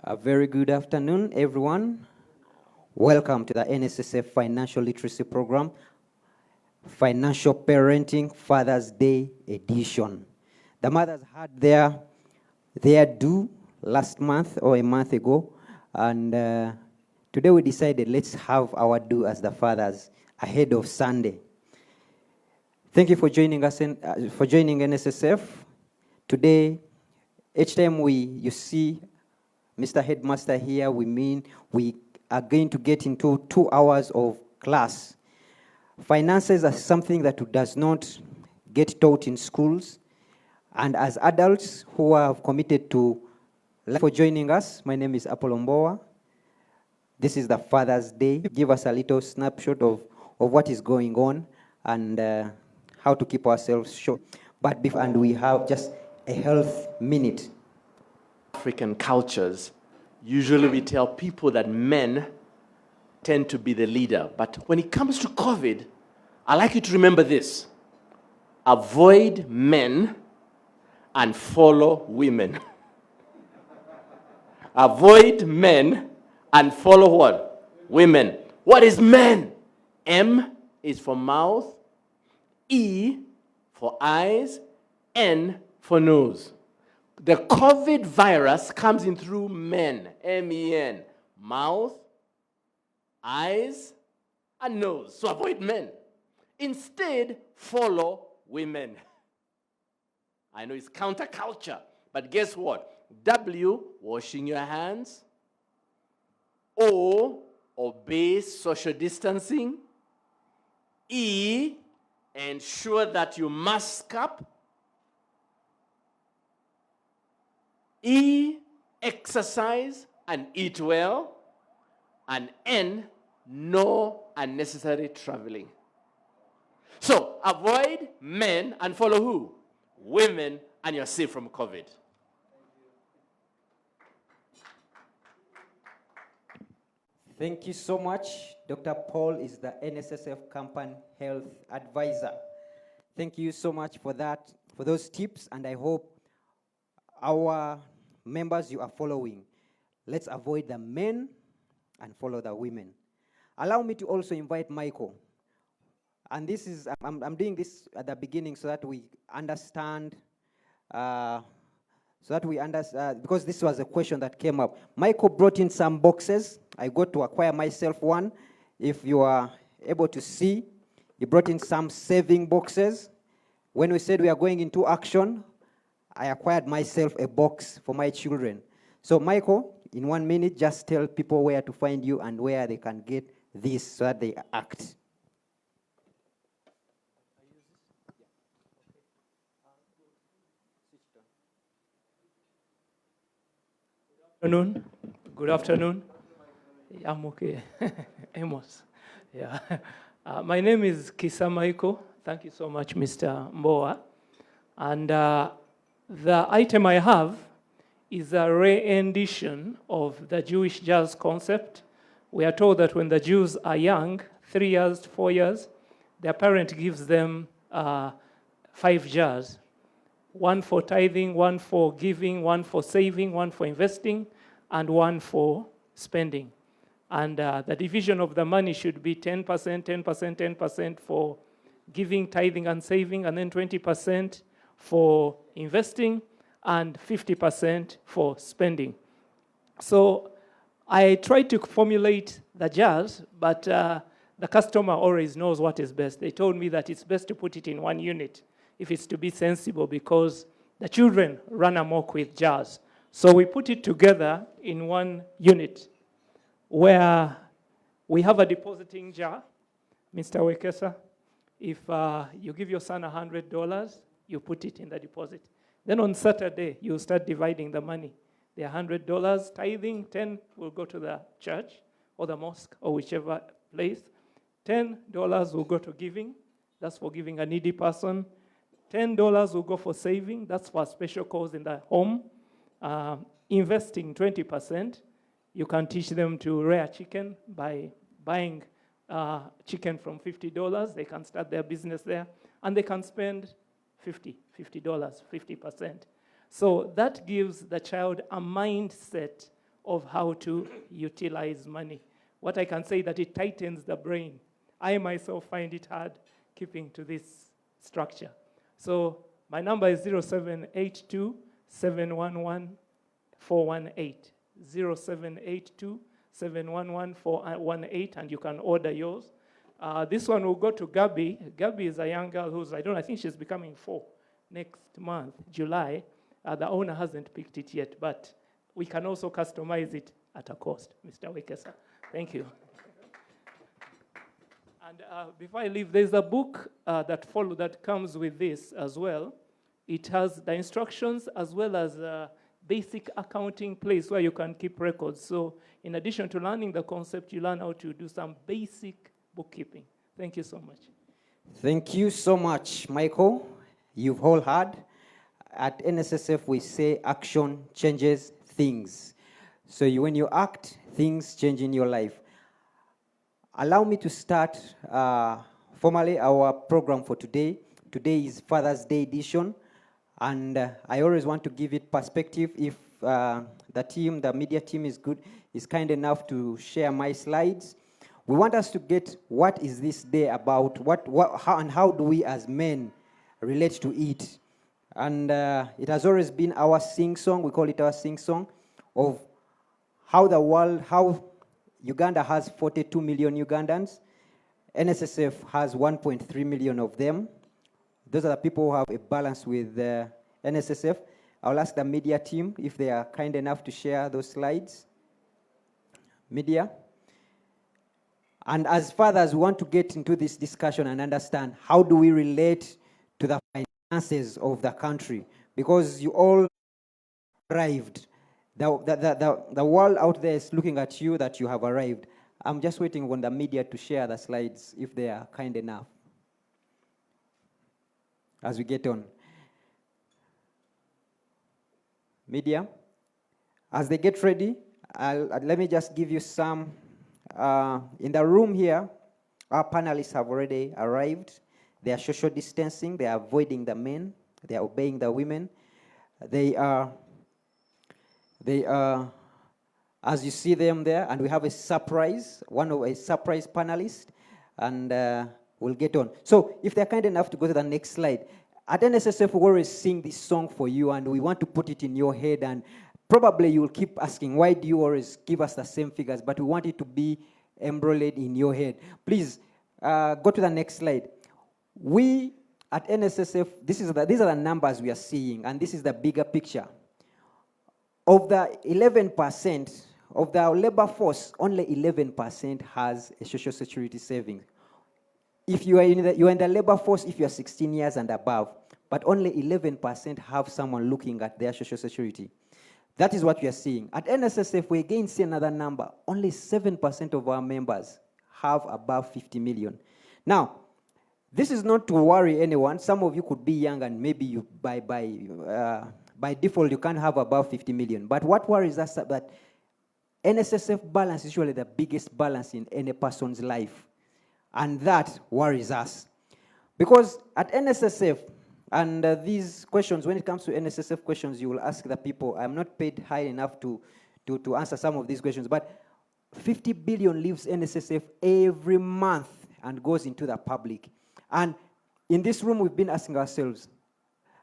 A very good afternoon, everyone. Welcome to the NSSF Financial Literacy Program, Financial Parenting Father's Day Edition. The mothers had their due last month or a month ago, and today we decided let's have our due as the fathers ahead of Sunday. Thank you for joining us for joining NSSF. Today, each time you see Mr. Headmaster here, we are going to get into 2 hours of class. Finances are something that does not get taught in schools. And as adults who have committed to life, for joining us, my name is Apollo Mbowa. This is the Father's Day. Give us a little snapshot of what is going on and how to keep ourselves short. And we have just a health minute. African cultures, usually we tell people that men tend to be the leader. But when it comes to COVID, I'd like you to remember this. Avoid men and follow women. Avoid men and follow what? Women. What is men? M is for mouth, E for eyes, N for nose. The COVID virus comes in through men, M-E-N, mouth, eyes, and nose. So avoid men. Instead, follow women. I know it's counterculture, but guess what? W, washing your hands. O, obey social distancing. E, ensure that you mask up. E, exercise and eat well. And N, no unnecessary traveling. So, avoid men and follow who? Women, and you're safe from COVID. Thank you so much. Dr. Paul is the NSSF Campaign Health Advisor. Thank you so much for that, for those tips, and I hope our members, you are following. Let's avoid the men and follow the women. Allow me to also invite Michael. And this is, I'm doing this at the beginning so that we understand, because this was a question that came up. Michael brought in some boxes. I got to acquire myself one. If you are able to see, he brought in some saving boxes. When we said we are going into action, I acquired myself a box for my children. So Michael, in 1 minute, just tell people where to find you and where they can get this so that they act. Good afternoon. I'm okay. Amos. Yeah. My name is Kisa Michael. Thank you so much, Mr. Mbowa. And the item I have is a rendition of the Jewish jazz concept. We are told that when the Jews are young, 3 years, 4 years, their parent gives them 5 jars. 1 for tithing, 1 for giving, 1 for saving, 1 for investing, and 1 for spending. And the division of the money should be 10%, 10%, 10% for giving, tithing, and saving, and then 20% for investing, and 50% for spending. So I tried to formulate the jars, but the customer always knows what is best. They told me that it's best to put it in 1 unit if it's to be sensible, because the children run amok with jars. So we put it together in 1 unit where we have a depositing jar. Mr. Wekesa, if you give your son $100, you put it in the deposit. Then on Saturday, you start dividing the money. The $100, tithing, 10 will go to the church or the mosque or whichever place. $10 will go to giving. That's for giving a needy person. $10 will go for saving. That's for a special cause in the home. Investing 20%. You can teach them to rear chicken by buying chicken from $50. They can start their business there. And they can spend $50, 50%. So that gives the child a mindset of how to utilize money. What I can say that it tightens the brain. I myself find it hard keeping to this structure. So my number is 0782 711 418. 0782 711 418, and you can order yours. This one will go to Gabby. Gabby is a young girl who's, I think she's becoming 4 next month, July. The owner hasn't picked it yet, but we can also customize it at a cost, Mr. Wekesa. Thank you. And before I leave, there's a book that comes with this as well. It has the instructions as well as a basic accounting place where you can keep records. So in addition to learning the concept, you learn how to do some basic bookkeeping. Thank you so much. Thank you so much, Michael. You've all heard. At NSSF, we say action changes things. So when you act, things change in your life. Allow me to start formally our program for today. Today is Father's Day edition, and I always want to give it perspective. If the media team is kind enough to share my slides. We want us to get what is this day about, how do we as men relate to it. And it has always been our sing-song, we call it our sing-song, of how Uganda has 42 million Ugandans. NSSF has 1.3 million of them. Those are the people who have a balance with NSSF. I'll ask the media team if they are kind enough to share those slides. Media. And as fathers, we want to get into this discussion and understand how do we relate to the finances of the country, because you all arrived. The world out there is looking at you that you have arrived. I'm just waiting on the media to share the slides if they are kind enough as we get on. Media, as they get ready, let me just give you some. In the room here, our panelists have already arrived. They are social distancing. They are avoiding the men. They are obeying the women. They are, as you see them there, and we have a surprise panelist, and we'll get on. So if they're kind enough to go to the next slide. At NSSF, we always sing this song for you, and we want to put it in your head, and probably you'll keep asking, why do you always give us the same figures? But we want it to be embroidered in your head. Please, go to the next slide. We, at NSSF, these are the numbers we are seeing, and this is the bigger picture. Of the 11% of the labor force, only 11% has a social security savings. If you are in the labor force, if you are 16 years and above, but only 11% have someone looking at their social security. That is what we are seeing. At NSSF, we again see another number. Only 7% of our members have above 50 million. Now, this is not to worry anyone. Some of you could be young and maybe you, by default, you can't have above 50 million. But what worries us is that NSSF balance is usually the biggest balance in any person's life. And that worries us. Because at NSSF, and these questions, when it comes to NSSF questions, you will ask the people. I'm not paid high enough to answer some of these questions, but 50 billion leaves NSSF every month and goes into the public. And in this room, we've been asking ourselves,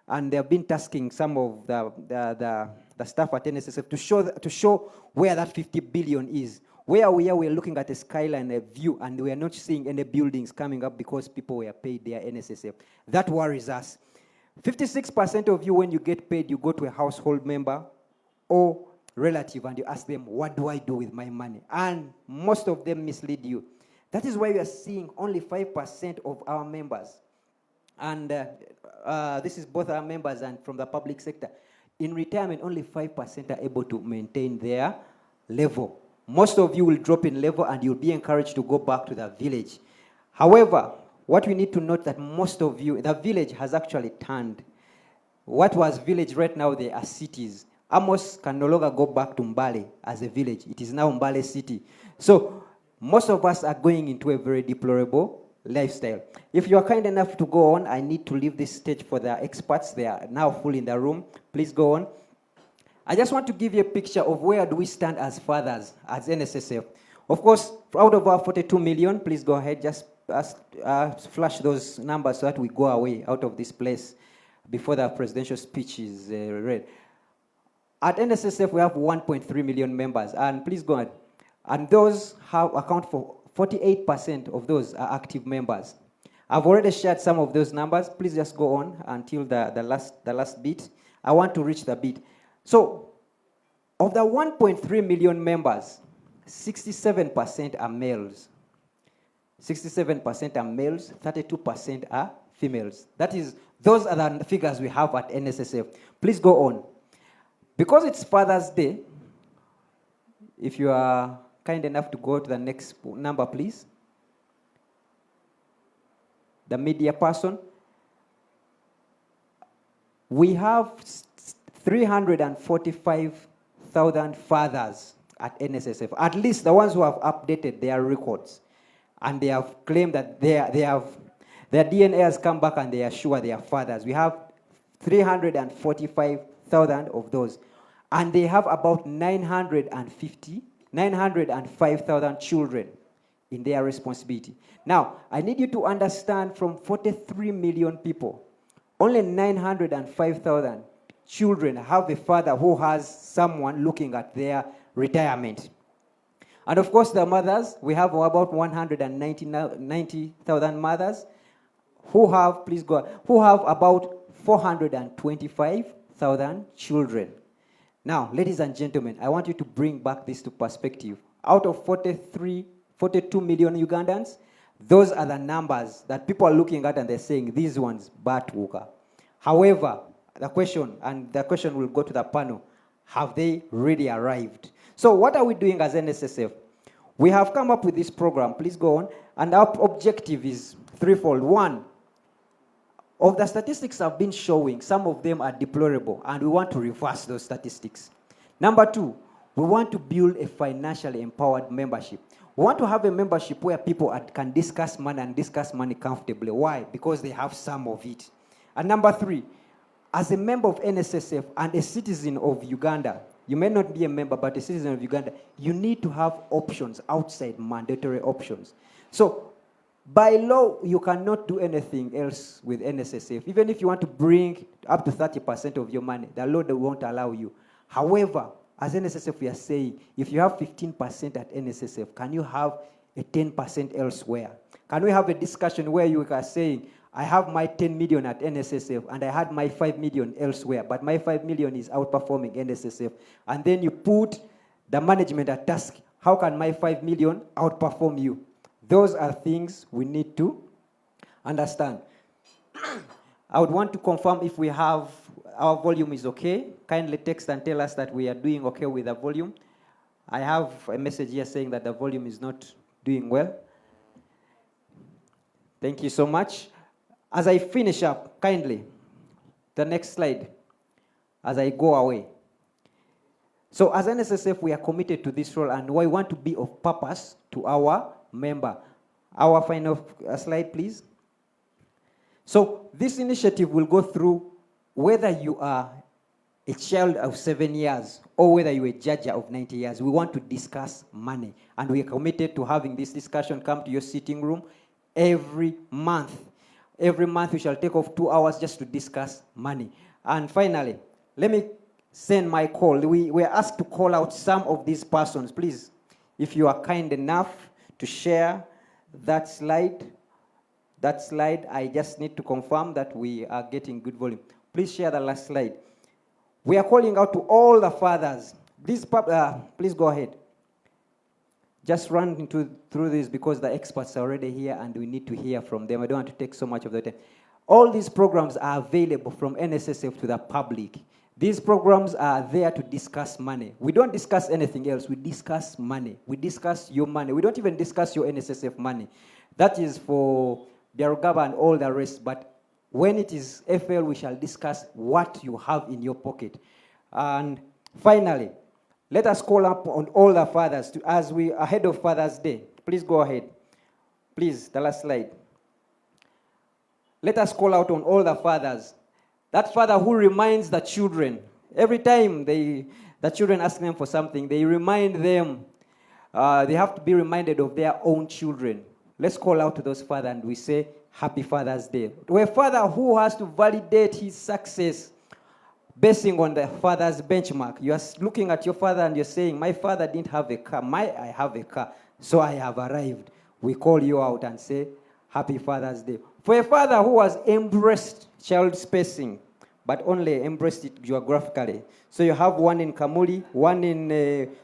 and they've been tasking some of the staff at NSSF to show where that 50 billion is. Where we are, we're looking at a skyline, a view, and we are not seeing any buildings coming up because people were paid their NSSF. That worries us. 56% of you, when you get paid, you go to a household member or relative and you ask them, what do I do with my money? And most of them mislead you. That is why we are seeing only 5% of our members. And this is both our members and from the public sector. In retirement, only 5% are able to maintain their level. Most of you will drop in level and you'll be encouraged to go back to the village. However, what we need to note that most of you, the village has actually turned. What was village right now, they are cities. Amos can no longer go back to Mbale as a village. It is now Mbale city. So most of us are going into a very deplorable lifestyle. If you are kind enough to go on, I need to leave this stage for the experts. They are now full in the room. Please go on. I just want to give you a picture of where do we stand as fathers, as NSSF. Of course, out of our 42 million, please go ahead, just flash those numbers so that we go away out of this place before the presidential speech is read. At NSSF, we have 1.3 million members, and please go ahead. And those account for 48% of those are active members. I've already shared some of those numbers. Please just go on until the last bit. I want to reach the bit. So, of the 1.3 million members, 67% are males. 67% are males, 32% are females. That is, those are the figures we have at NSSF. Please go on. Because it's Father's Day, if you are kind enough to go to the next number, please. The media person. We have 345,000 fathers at NSSF, at least the ones who have updated their records. And they have claimed that their DNA has come back and they are sure they are fathers. We have 345,000 of those. And they have about 905,000 children in their responsibility. Now, I need you to understand from 43 million people, only 905,000 children have a father who has someone looking at their retirement. And of course, the mothers, we have about 190,000 mothers who have, please go, who have about 425,000 children. Now, ladies and gentlemen, I want you to bring back this to perspective. Out of 42 million Ugandans, those are the numbers that people are looking at and they're saying, these ones, Batuka. However, the question will go to the panel, have they really arrived? So what are we doing as NSSF? We have come up with this program, please go on, and our objective is threefold. One, of the statistics I've been showing, some of them are deplorable, and we want to reverse those statistics. Number two, we want to build a financially empowered membership. We want to have a membership where people can discuss money and discuss money comfortably. Why? Because they have some of it. And number three, as a member of NSSF and a citizen of Uganda, you may not be a member, but a citizen of Uganda, you need to have options outside mandatory options. So, by law, you cannot do anything else with NSSF. Even if you want to bring up to 30% of your money, the law won't allow you. However, as NSSF, we are saying, if you have 15% at NSSF, can you have a 10% elsewhere? Can we have a discussion where you are saying, I have my 10 million at NSSF and I had my 5 million elsewhere, but my 5 million is outperforming NSSF. And then you put the management at task. How can my 5 million outperform you? Those are things we need to understand. I would want to confirm if we have, our volume is okay. Kindly text and tell us that we are doing okay with the volume. I have a message here saying that the volume is not doing well. Thank you so much. As I finish up, kindly, the next slide, as I go away. So as NSSF, we are committed to this role and we want to be of purpose to our member. Our final slide, please. So this initiative will go through whether you are a child of 7 years or whether you're a judge of 90 years. We want to discuss money. And we are committed to having this discussion come to your sitting room every month. Every month we shall take off 2 hours just to discuss money. And finally, let me send my call. We were asked to call out some of these persons. Please, if you are kind enough to share that slide, I just need to confirm that we are getting good volume. Please share the last slide. We are calling out to all the fathers. Please go ahead. Just run through this because the experts are already here and we need to hear from them. I don't want to take so much of the time. All these programs are available from NSSF to the public. These programs are there to discuss money. We don't discuss anything else. We discuss money. We discuss your money. We don't even discuss your NSSF money. That is for Biarugaba and all the rest. But when it is FL, we shall discuss what you have in your pocket. And finally, let us call up on all the fathers as we are ahead of Father's Day. Please go ahead. Please, the last slide. Let us call out on all the fathers. That father who reminds the children Every time the children ask them for something, they remind them, they have to be reminded of their own children. Let's call out to those fathers and we say, Happy Father's Day. To a father who has to validate his success basing on the father's benchmark. You are looking at your father and you're saying, my father didn't have a car, I have a car, so I have arrived. We call you out and say, Happy Father's Day. For a father who has embraced child spacing, but only embraced it geographically. So you have one in Kamuli, one in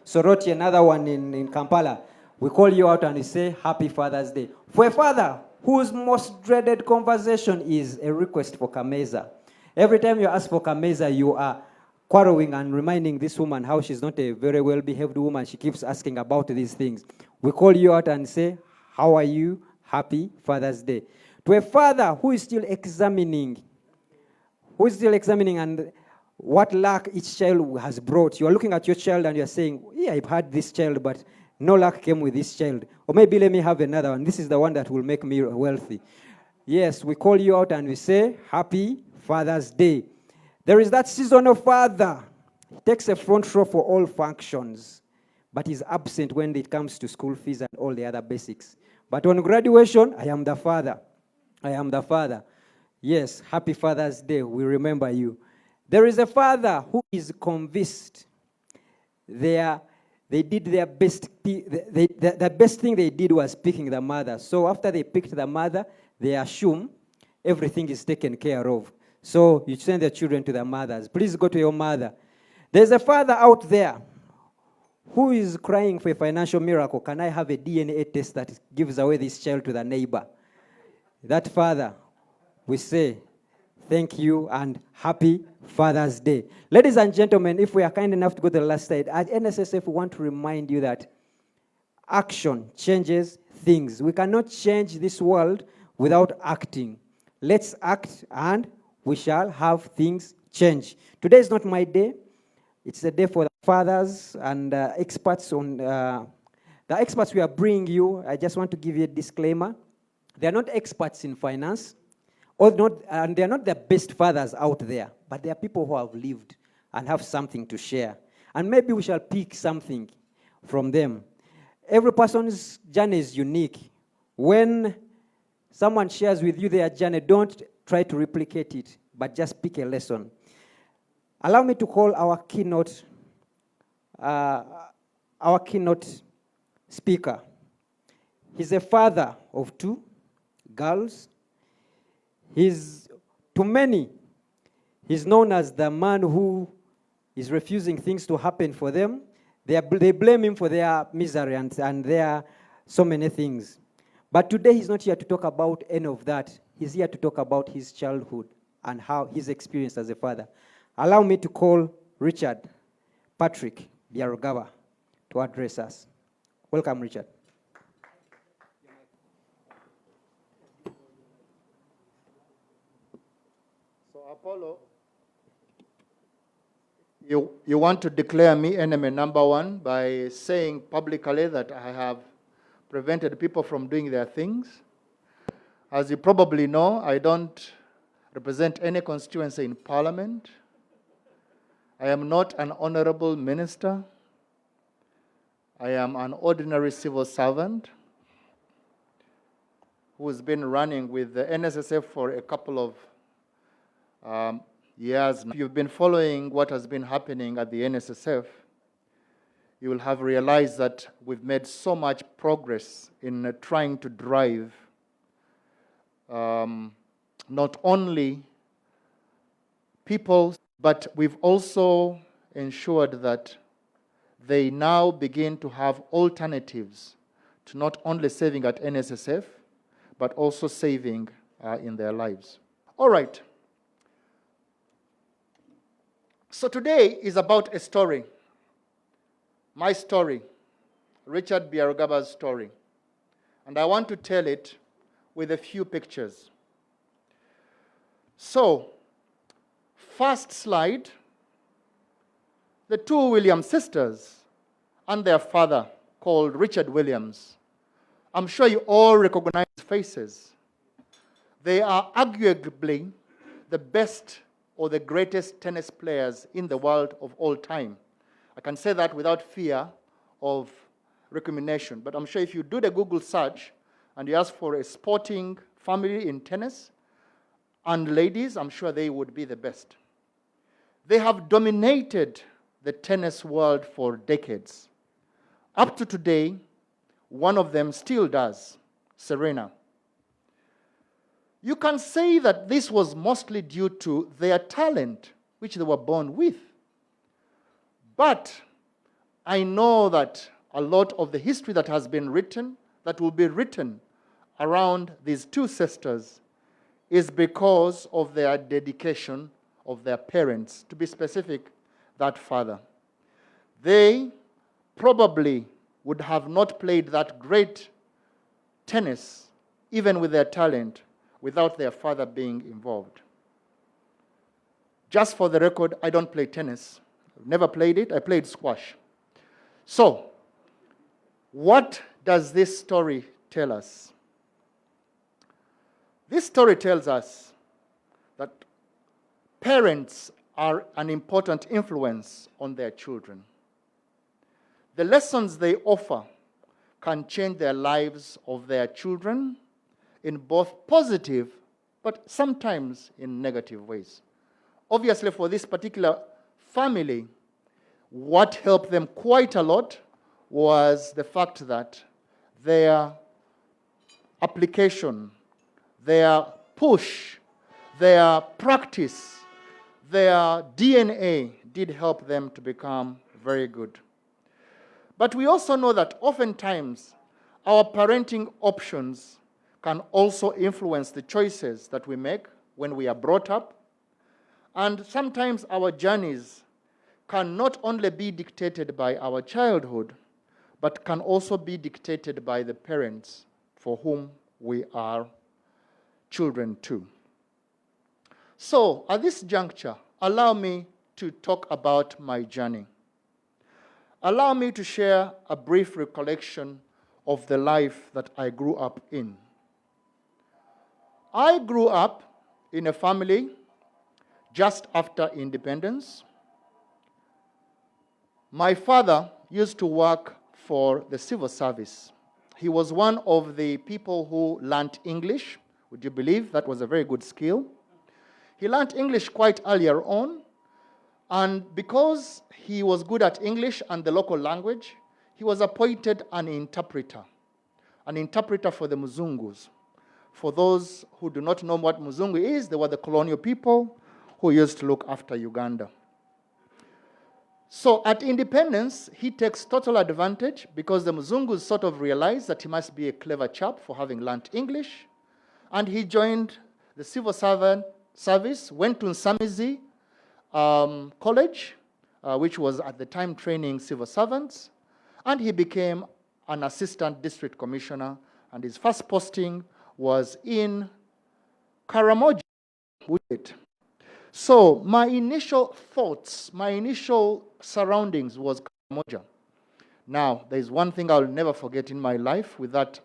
Soroti, another one in Kampala. We call you out and we say, Happy Father's Day. For a father whose most dreaded conversation is a request for Kameza. Every time you ask for Kameza, you are quarreling and reminding this woman how she's not a very well-behaved woman. She keeps asking about these things. We call you out and say, how are you? Happy Father's Day. To a father who is still examining and what luck each child has brought. You are looking at your child and you are saying, yeah, I've had this child, but no luck came with this child. Or maybe let me have another one. This is the one that will make me wealthy. Yes, we call you out and we say, Happy Father's Day. There is that seasonal father. He takes a front row for all functions, but is absent when it comes to school fees and all the other basics. But on graduation, I am the father. I am the father. Yes, Happy Father's Day. We remember you. There is a father who is convinced they did their best. The best thing they did was picking the mother. So after they picked the mother, they assume everything is taken care of. So you send the children to the mothers. Please go to your mother. There's a father out there who is crying for a financial miracle. Can I have a DNA test that gives away this child to the neighbor? That father, we say, thank you and Happy Father's Day. Ladies and gentlemen, if we are kind enough to go to the last slide, at NSSF, we want to remind you that action changes things. We cannot change this world without acting. Let's act and we shall have things change. Today is not my day. It's a day for the fathers and experts on the experts we are bringing you. I just want to give you a disclaimer. They are not experts in finance, and they are not the best fathers out there, but they are people who have lived and have something to share. And maybe we shall pick something from them. Every person's journey is unique. When someone shares with you their journey, don't try to replicate it, but just pick a lesson. Allow me to call our keynote speaker. He's a father of 2 girls. To many, he's known as the man who is refusing things to happen for them. They blame him for their misery and their so many things. But today he's not here to talk about any of that. He's here to talk about his childhood and how his experience as a father. Allow me to call Richard Patrick Biarugaba to address us. Welcome, Richard. So, Apollo, you want to declare me enemy number 1 by saying publicly that I have prevented people from doing their things. As you probably know, I don't represent any constituency in Parliament. I am not an honorable minister. I am an ordinary civil servant who has been running with the NSSF for a couple of years now. If you've been following what has been happening at the NSSF, you will have realized that we've made so much progress in trying to drive not only people, but we've also ensured that they now begin to have alternatives to not only saving at NSSF, but also saving in their lives. All right. So today is about a story. My story, Richard Biarugaba's story. And I want to tell it with a few pictures. So, first slide, the 2 Williams sisters and their father called Richard Williams. I'm sure you all recognize faces. They are arguably the best or the greatest tennis players in the world of all time. I can say that without fear of recrimination. But I'm sure if you do the Google search and you ask for a sporting family in tennis and ladies, I'm sure they would be the best. They have dominated the tennis world for decades. Up to today, one of them still does, Serena. You can say that this was mostly due to their talent, which they were born with. But I know that a lot of the history that has been written, that will be written around these two sisters, is because of their dedication of their parents, to be specific, that father. They probably would have not played that great tennis, even with their talent, without their father being involved. Just for the record, I don't play tennis. I've never played it. I played squash. So, what does this story tell us? This story tells us that parents are an important influence on their children. The lessons they offer can change their lives of their children in both positive, but sometimes in negative ways. Obviously, for this particular family, what helped them quite a lot was the fact that their application, their push, their practice, their DNA did help them to become very good. But we also know that oftentimes our parenting options can also influence the choices that we make when we are brought up. And sometimes our journeys can not only be dictated by our childhood, but can also be dictated by the parents for whom we are children to. So, at this juncture, allow me to talk about my journey. Allow me to share a brief recollection of the life that I grew up in. I grew up in a family just after independence. My father used to work for the civil service. He was one of the people who learnt English. Would you believe that was a very good skill? He learnt English quite earlier on, and because he was good at English and the local language, he was appointed an interpreter for the Muzungus. For those who do not know what Muzungu is, they were the colonial people who used to look after Uganda. So at independence, he takes total advantage because the Muzungus sort of realized that he must be a clever chap for having learnt English, and he joined the civil service, went to Nsamizi College, which was at the time training civil servants, and he became an assistant district commissioner, and his first posting was in Karamoja. So my initial thoughts, my initial surroundings was Karamoja. Now, there's one thing I'll never forget in my life with that,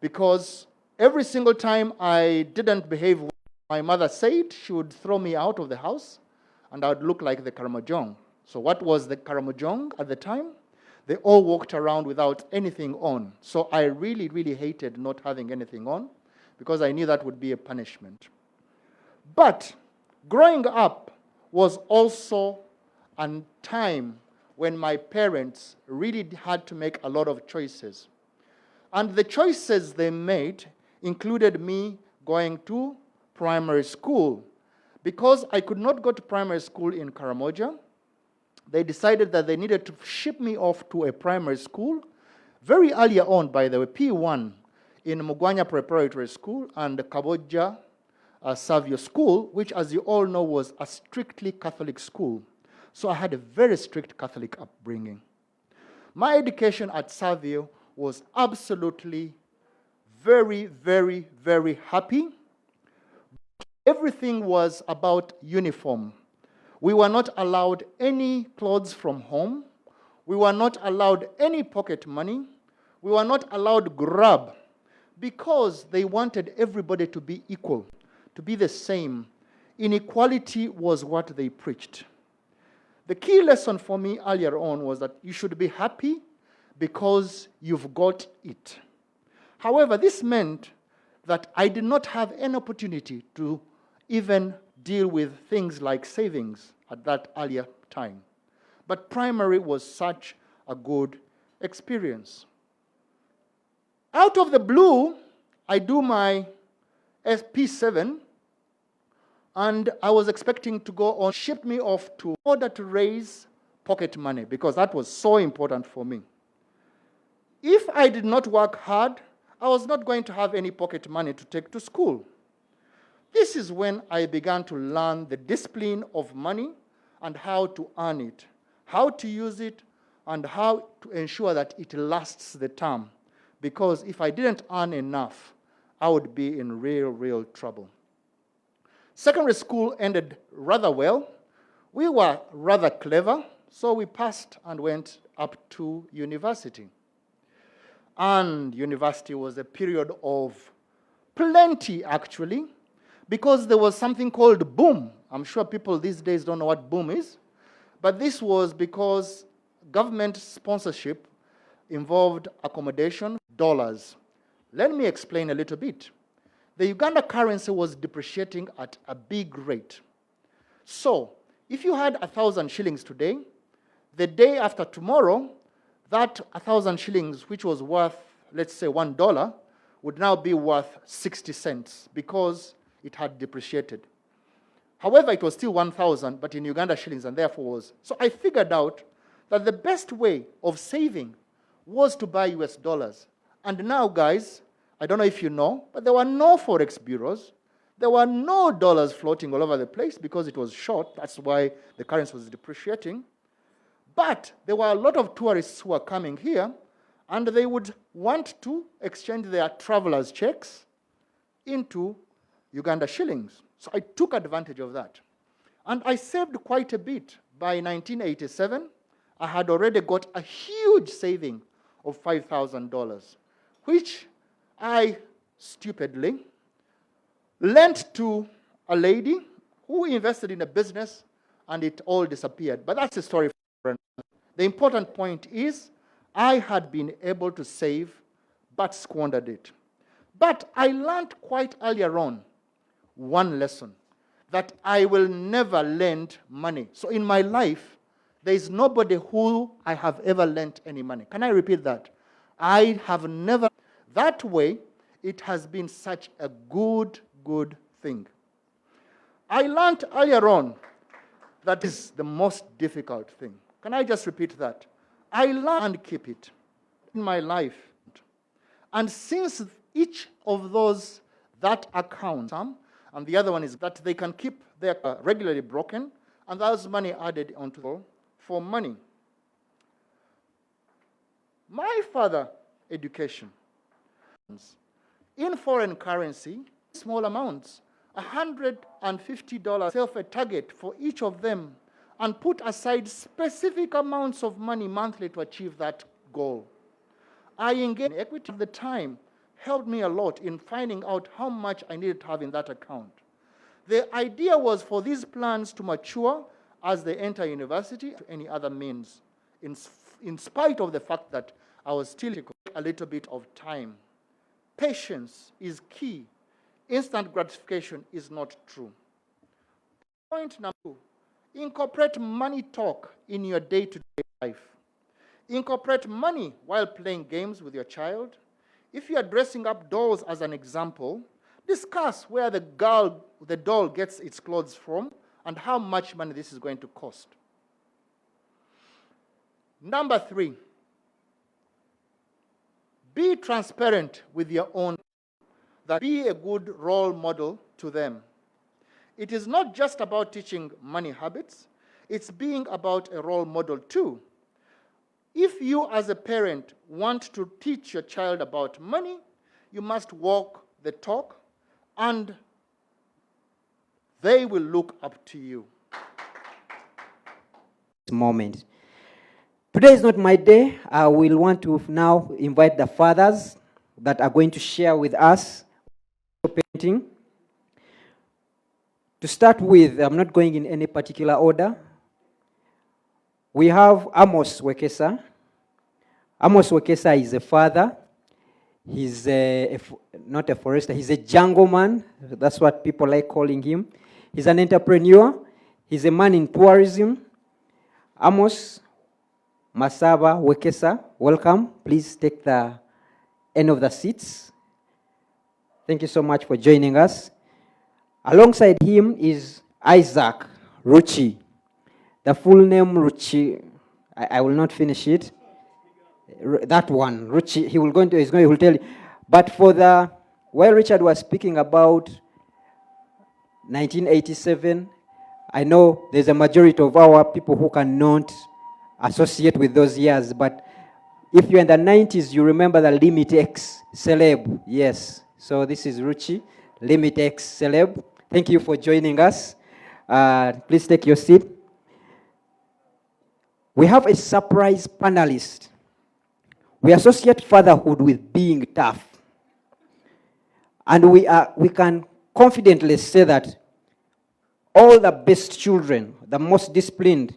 because every single time I didn't behave well, my mother said she would throw me out of the house, and I would look like the Karamojong. So what was the Karamojong at the time? They all walked around without anything on. So I really, really hated not having anything on, because I knew that would be a punishment. But growing up was also a time when my parents really had to make a lot of choices. And the choices they made included me going to primary school. Because I could not go to primary school in Karamoja, they decided that they needed to ship me off to a primary school very early on, by the way, P1, in Mugwanya Preparatory School and Kaboja Savio School, which, as you all know, was a strictly Catholic school. So I had a very strict Catholic upbringing. My education at Savio was absolutely very, very, very happy. Everything was about uniform. We were not allowed any clothes from home. We were not allowed any pocket money. We were not allowed grab, because they wanted everybody to be equal, to be the same inequality was what they preached. The key lesson for me earlier on was that you should be happy because you've got it. However, this meant that I did not have an opportunity to even deal with things like savings at that earlier time. But primary was such a good experience. Out of the blue, I do my SP7, and I was expecting to go on, shipped me off to order to raise pocket money, because that was so important for me. If I did not work hard, I was not going to have any pocket money to take to school. This is when I began to learn the discipline of money and how to earn it, how to use it, and how to ensure that it lasts the term. Because if I didn't earn enough, I would be in real trouble. Secondary school ended rather well. We were rather clever, so we passed and went up to university. And university was a period of plenty, actually, because there was something called boom. I'm sure people these days don't know what boom is, but this was because government sponsorship involved accommodation, dollars. Let me explain a little bit. The Uganda currency was depreciating at a big rate. So, if you had 1,000 shillings today, the day after tomorrow, that 1,000 shillings, which was worth, let's say, $1, would now be worth 60 cents because it had depreciated. However, it was still 1,000, but in Uganda shillings, and therefore was. So I figured out that the best way of saving was to buy US dollars. And now, guys, I don't know if you know, but there were no forex bureaus. There were no dollars floating all over the place because it was short. That's why the currency was depreciating. But there were a lot of tourists who were coming here, and they would want to exchange their travelers' checks into Uganda shillings. So I took advantage of that. And I saved quite a bit. By 1987, I had already got a huge saving of $5,000, which I stupidly lent to a lady who invested in a business, and it all disappeared. But that's a story for another. The important point is I had been able to save, but squandered it. But I learned quite earlier on one lesson, that I will never lend money. So in my life, there is nobody who I have ever lent any money. Can I repeat that? I have never. That way, it has been such a good thing. I learned earlier on that is the most difficult thing. Can I just repeat that? I learned and keep it in my life. And since each of those, that account, and the other one is that they can keep their regularly broken, and there's money added onto for money. My further education in foreign currency, small amounts, $150, self a target for each of them, and put aside specific amounts of money monthly to achieve that goal. I engaged in equity at the time, helped me a lot in finding out how much I needed to have in that account. The idea was for these plans to mature as they enter university to any other means, in spite of the fact that I was still a little bit of time. Patience is key. Instant gratification is not true. Point number 2, incorporate money talk in your day-to-day life. Incorporate money while playing games with your child. If you are dressing up dolls as an example, discuss where the doll gets its clothes from and how much money this is going to cost. Number 3, be transparent with your own. That be a good role model to them. It is not just about teaching money habits, it's being about a role model too. If you as a parent want to teach your child about money, you must walk the talk, and they will look up to you. Moment. Today is not my day. I will want to now invite the fathers that are going to share with us painting. To start with, I'm not going in any particular order. We have Amos Wekesa. Amos Wekesa is a father. He's not a forester, he's a jungle man. That's what people like calling him. He's an entrepreneur. He's a man in tourism. Amos Masaba Wekesa, welcome. Please take the end of the seats. Thank you so much for joining us. Alongside him is Isaac Ruchi. The full name Ruchi, I will not finish it. That one, Ruchi, he will tell you. But while Richard was speaking about 1987, I know there's a majority of our people who cannot associate with those years, but if you're in the 90s, you remember the Limit X celeb. Yes, so this is Ruchi, Limit X celeb. Thank you for joining us. Please take your seat. We have a surprise panelist. We associate fatherhood with being tough. And we can confidently say that all the best children, the most disciplined,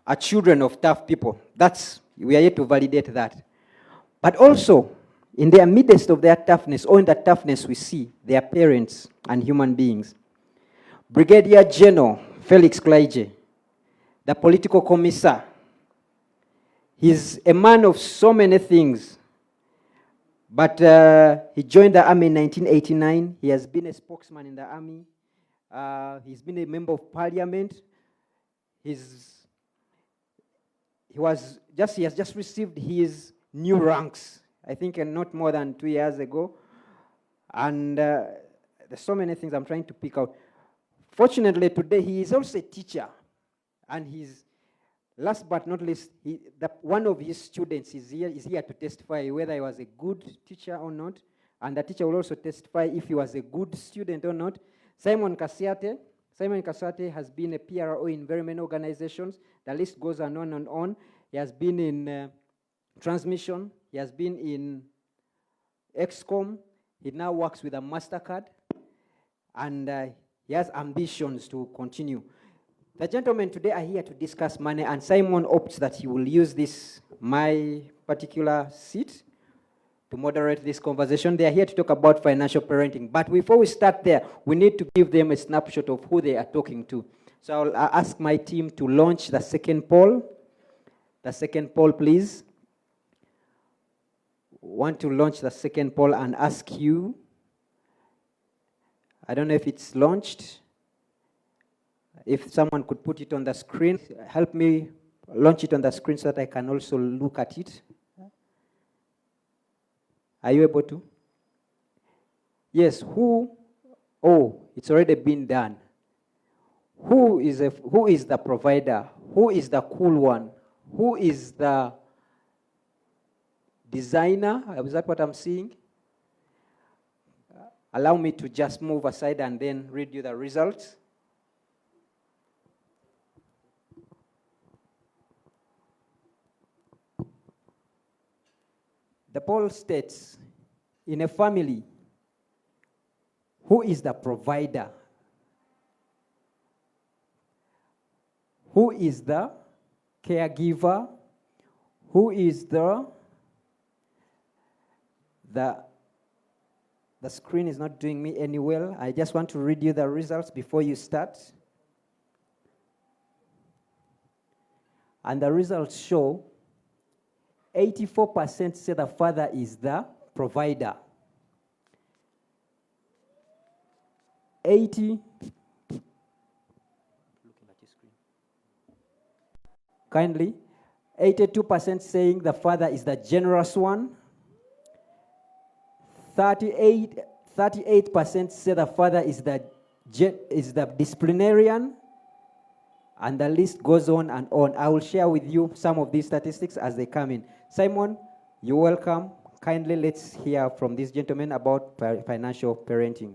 are children of tough people. We are yet to validate that. But also, in the midst of their toughness, or in the toughness we see, they are parents and human beings. Brigadier General Felix Klaije, the political commissar. He's a man of so many things. But he joined the army in 1989. He has been a spokesman in the army. He's been a member of parliament. He has just received his new ranks, I think not more than 2 years ago. And there's so many things I'm trying to pick out. Fortunately, today he is also a teacher. And last but not least, one of his students is here to testify whether he was a good teacher or not. And the teacher will also testify if he was a good student or not. Simon Kasiate. Simon Kasiate has been a PRO in very many organizations. The list goes on and on. He has been in transmission. He has been in XCOM. He now works with a MasterCard. And he has ambitions to continue. The gentlemen today are here to discuss money, and Simon opts that he will use my particular seat to moderate this conversation. They are here to talk about financial parenting. But before we start there, we need to give them a snapshot of who they are talking to. So I'll ask my team to launch the second poll. The second poll, please. Want to launch the second poll and ask you. I don't know if it's launched. If someone could put it on the screen, help me launch it on the screen so that I can also look at it. Are you able to? Yes, it's already been done. Who is the provider? Who is the cool one? Who is the designer? Is that what I'm seeing? Allow me to just move aside and then read you the results. The poll states, in a family, who is the provider? Who is the caregiver? Who is the screen is not doing me any well. I just want to read you the results before you start. And the results show 84% say the father is the provider. 82% saying the father is the generous one. 38% say the father is the disciplinarian. And the list goes on and on. I will share with you some of these statistics as they come in. Simon, you're welcome. Kindly let's hear from this gentleman about financial parenting.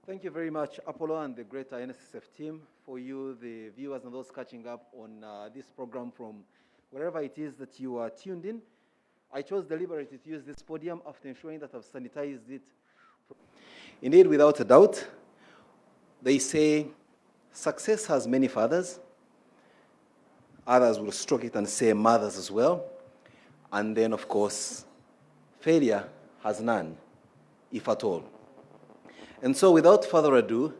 Thank you very much, Apollo, and the greater NSSF team, for you, the viewers and those catching up on this program from wherever it is that you are tuned in. I chose deliberately to use this podium after ensuring that I've sanitized it. Indeed, without a doubt, they say success has many fathers. Others will stroke it and say mothers as well. And then, of course, failure has none, if at all. And so, without further ado,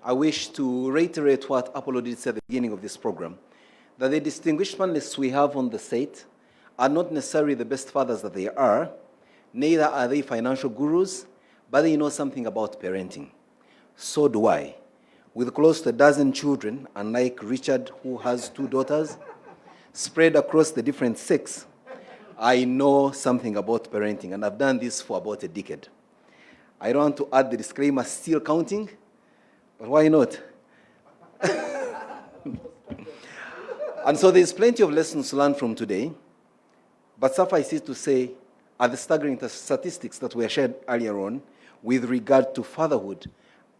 I wish to reiterate what Apollo did say at the beginning of this program, that the distinguished panelists we have on the set are not necessarily the best fathers that they are, neither are they financial gurus, but they know something about parenting. So do I. With close to a dozen children, unlike Richard, who has 2 daughters, spread across the different sexes, I know something about parenting, and I've done this for about a decade. I don't want to add the disclaimer, still counting, but why not? And so there's plenty of lessons to learn from today, but suffice it to say, are the staggering statistics that were shared earlier on with regard to fatherhood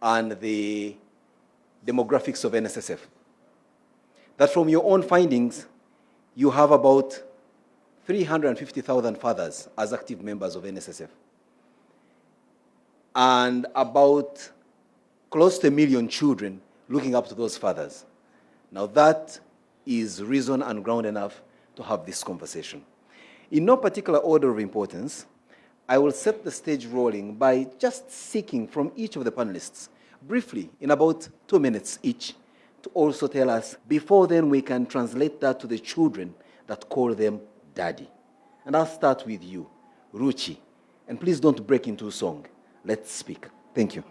and the demographics of NSSF. That from your own findings, you have about 350,000 fathers as active members of NSSF, and about close to 1 million children looking up to those fathers. Now that is reason and ground enough to have this conversation. In no particular order of importance, I will set the stage rolling by just seeking from each of the panelists, briefly, in about 2 minutes each, to also tell us, before then we can translate that to the children that call them daddy. And I'll start with you, Ruchi. And please don't break into song. Let's speak. Thank you.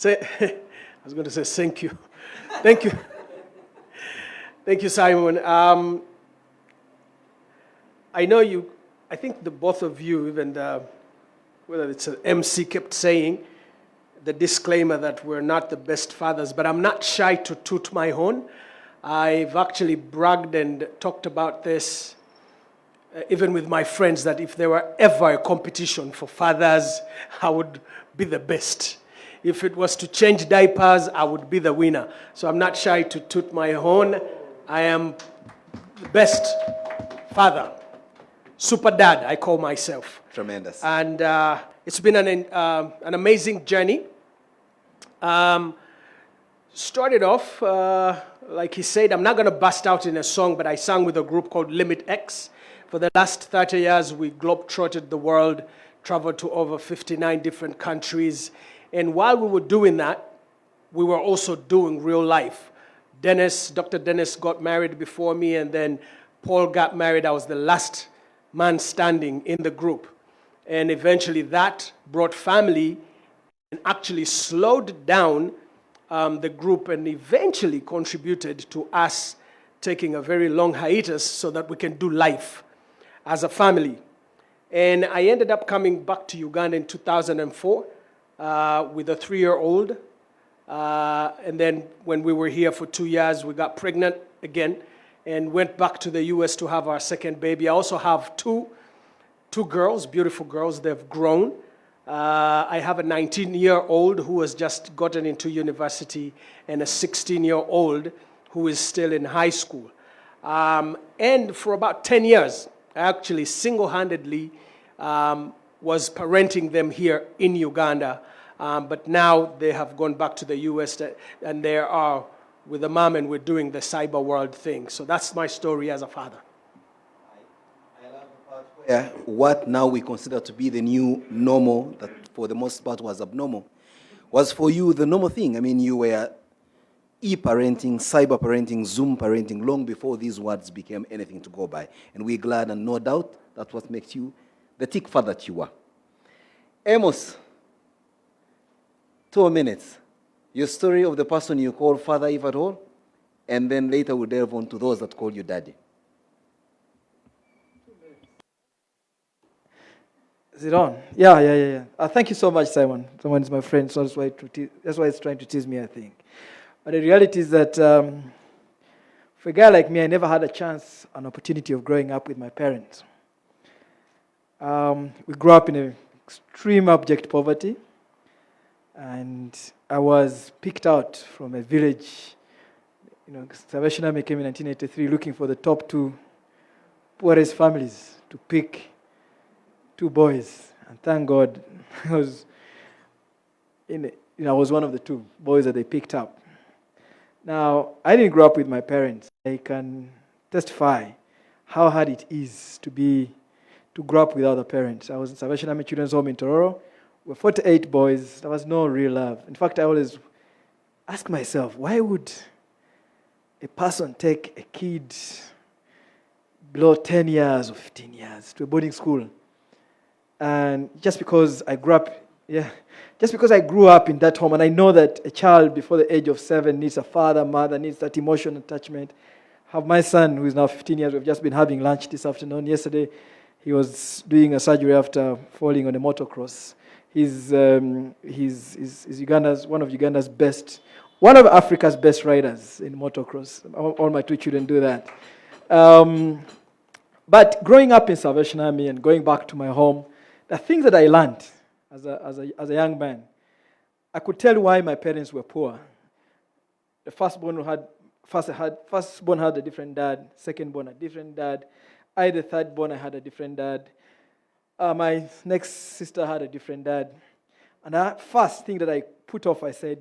I was going to say thank you. Thank you. Thank you, Simon. I know you, I think the both of you, even whether it's an MC, kept saying the disclaimer that we're not the best fathers, but I'm not shy to toot my horn. I've actually bragged and talked about this even with my friends, that if there were ever a competition for fathers, I would be the best. If it was to change diapers, I would be the winner. So I'm not shy to toot my horn. I am the best father. Super dad, I call myself. Tremendous. And it's been an amazing journey. Started off, like he said, I'm not going to bust out in a song, but I sang with a group called Limit X. For the last 30 years, we globe-trotted the world, traveled to over 59 different countries. And while we were doing that, we were also doing real life. Dr. Dennis got married before me, and then Paul got married. I was the last man standing in the group. And eventually that brought family and actually slowed down the group, and eventually contributed to us taking a very long hiatus so that we can do life as a family. And I ended up coming back to Uganda in 2004 with a 3-year-old. And then when we were here for 2 years, we got pregnant again and went back to the US to have our second baby. I also have two girls, beautiful girls. They've grown. I have a 19-year-old who has just gotten into university, and a 16-year-old who is still in high school. And for about 10 years, I actually single-handedly was parenting them here in Uganda. But now they have gone back to the US, and they are with a mom, and we're doing the cyber world thing. So that's my story as a father. I love the part where what now we consider to be the new normal, that for the most part was abnormal, was for you the normal thing. I mean, you were e-parenting, cyber parenting, Zoom parenting, long before these words became anything to go by. And we're glad, and no doubt, that's what makes you the thick father that you are. Amos, 2 minutes. Your story of the person you call father, if at all, and then later we'll delve on to those that call you daddy. Is it on? Yeah. Thank you so much, Simon. Simon is my friend, so that's why it's trying to tease me, I think. But the reality is that for a guy like me, I never had a chance, an opportunity of growing up with my parents. We grew up in extreme abject poverty, and I was picked out from a village. Salvation Army came in 1983 looking for the top 2 poorest families to pick 2 boys. And thank God, I was in I was one of the 2 boys that they picked up. Now, I didn't grow up with my parents. I can testify how hard it is to grow up without a parent. I was in Salvation Army Children's Home in Tororo. We're 48 boys. There was no real love. In fact, I always ask myself, why would a person take a kid below 10 years or 15 years to a boarding school? And just because I grew up in that home, and I know that a child before the age of 7 needs a father, mother, needs that emotional attachment. I have my son, who is now 15 years. We've just been having lunch this afternoon. Yesterday, he was doing a surgery after falling on a motocross. He's Uganda's, one of Africa's best riders in motocross. All my 2 children do that. But growing up in Salvation Army and going back to my home, the things that I learned as a young man, I could tell why my parents were poor. The firstborn had a different dad, secondborn a different dad. The thirdborn, I had a different dad. My next sister had a different dad. And the first thing that I put off, I said,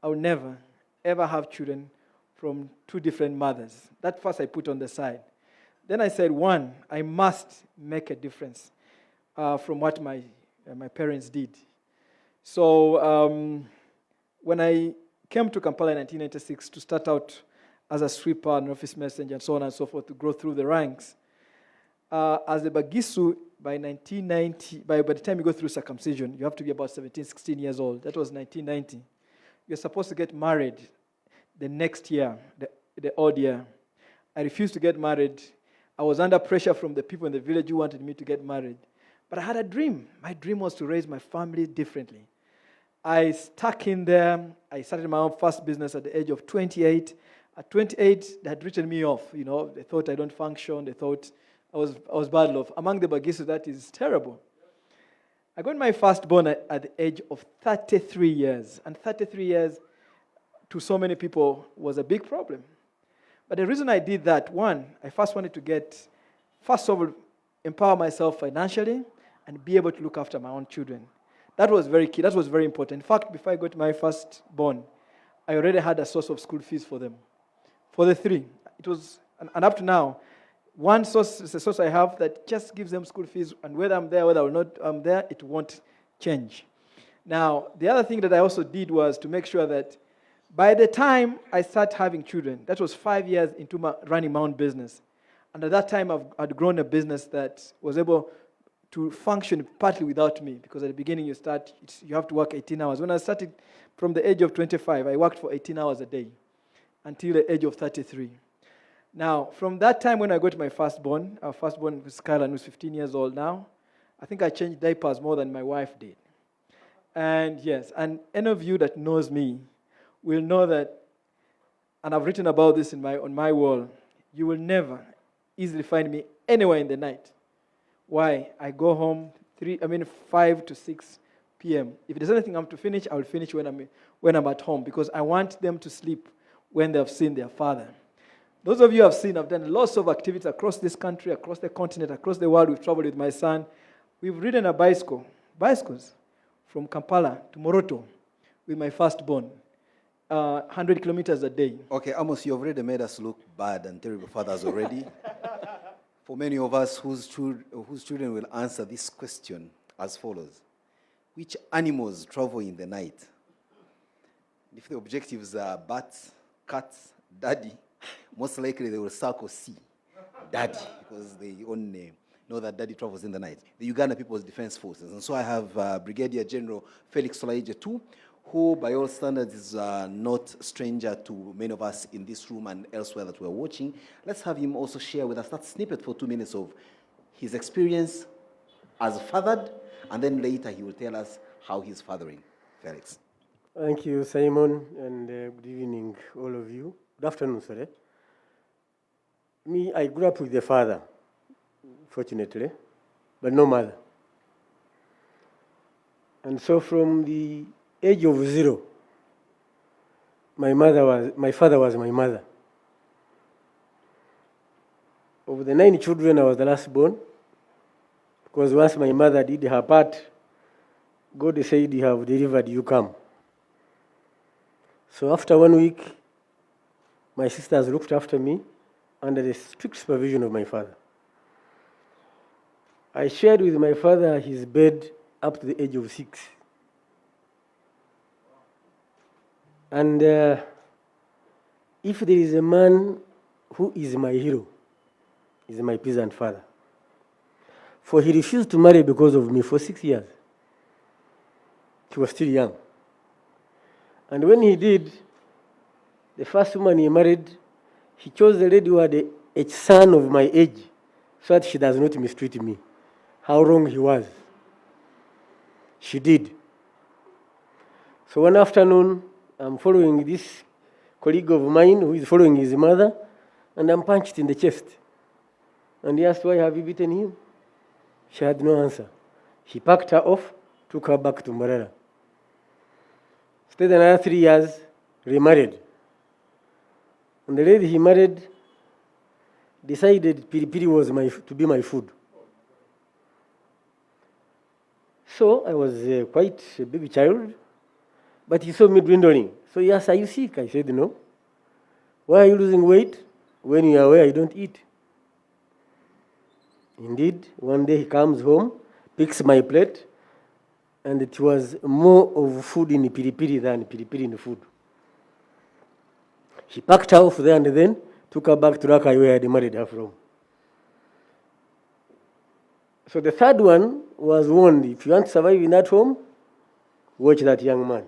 I will never, ever have children from 2 different mothers. That first I put on the side. Then I said, I must make a difference from what my parents did. So when I came to Kampala in 1996 to start out as a sweeper, an office messenger, and so on and so forth, to grow through the ranks, as a Bagisu, by 1990, by the time you go through circumcision, you have to be about 17, 16 years old. That was 1990. You're supposed to get married the next year, the odd year. I refused to get married. I was under pressure from the people in the village who wanted me to get married. But I had a dream. My dream was to raise my family differently. I stuck in there. I started my own first business at the age of 28. At 28, they had written me off. They thought I don't function. They thought I was bad enough. Among the Bagisu, that is terrible. I got my firstborn at the age of 33 years. And 33 years, to so many people, was a big problem. But the reason I did that, I first wanted to first of all, empower myself financially and be able to look after my own children. That was very key. That was very important. In fact, before I got my firstborn, I already had a source of school fees for them. For the 3. It was, and up to now, one source is a source I have that just gives them school fees, and whether I'm there, whether I'm there, it won't change. Now, the other thing that I also did was to make sure that by the time I started having children, that was 5 years into running my own business. And at that time, I'd grown a business that was able to function partly without me, because at the beginning you have to work 18 hours. When I started from the age of 25, I worked for 18 hours a day until the age of 33. Now, from that time when I got my firstborn, our firstborn was Skylar, who's 15 years old now, I think I changed diapers more than my wife did. And yes, and any of you that knows me will know that, and I've written about this on my wall, you will never easily find me anywhere in the night. Why? I go home 5 to 6 p.m. If there's anything I'm to finish, I'll finish when I'm at home, because I want them to sleep when they have seen their father. Those of you have seen, I've done lots of activities across this country, across the continent, across the world. We've traveled with my son. We've ridden bicycles from Kampala to Moroto with my firstborn, 100 kilometers a day. Okay, Amos, you already made us look bad and terrible fathers already. For many of us whose children will answer this question as follows. Which animals travel in the night? If the objectives are bats, cats, daddy, most likely they will circle C, daddy, because they only know that daddy travels in the night. The Uganda People's Defense Forces. And so I have Brigadier General Felix Solaije too, who by all standards is not stranger to many of us in this room and elsewhere that we're watching. Let's have him also share with us that snippet for 2 minutes of his experience as fathered, and then later he will tell us how he's fathering. Felix. Thank you, Simon, and good evening, all of you. Good afternoon, sorry. Me, I grew up with a father, fortunately, but no mother. And so from the age of 0, my father was my mother. Of the 9 children, I was the last born, because once my mother did her part, God said, "You have delivered, you come." So after 1 week, my sisters looked after me under the strict supervision of my father. I shared with my father his bed up to the age of 6. And if there is a man who is my hero, is my peasant father. For he refused to marry because of me for 6 years. He was still young. And when he did, the first woman he married, he chose the lady who had a son of my age so that she does not mistreat me. How wrong he was. She did. So one afternoon, I'm following this colleague of mine who is following his mother, and I'm punched in the chest. And he asked, why have you beaten him? She had no answer. He packed her off, took her back to Mbarara. Stayed another 3 years, remarried. And the lady he married decided piri was to be my food. So I was quite a big child, but he saw me dwindling. So he asked, are you sick? I said, no. Why are you losing weight when you are aware I don't eat? Indeed, one day he comes home, picks my plate, and it was more of food in piri than piri in the food. He packed her off there and then took her back to Rakai where I had married her from. So the third one was warned, if you want to survive in that home, watch that young man.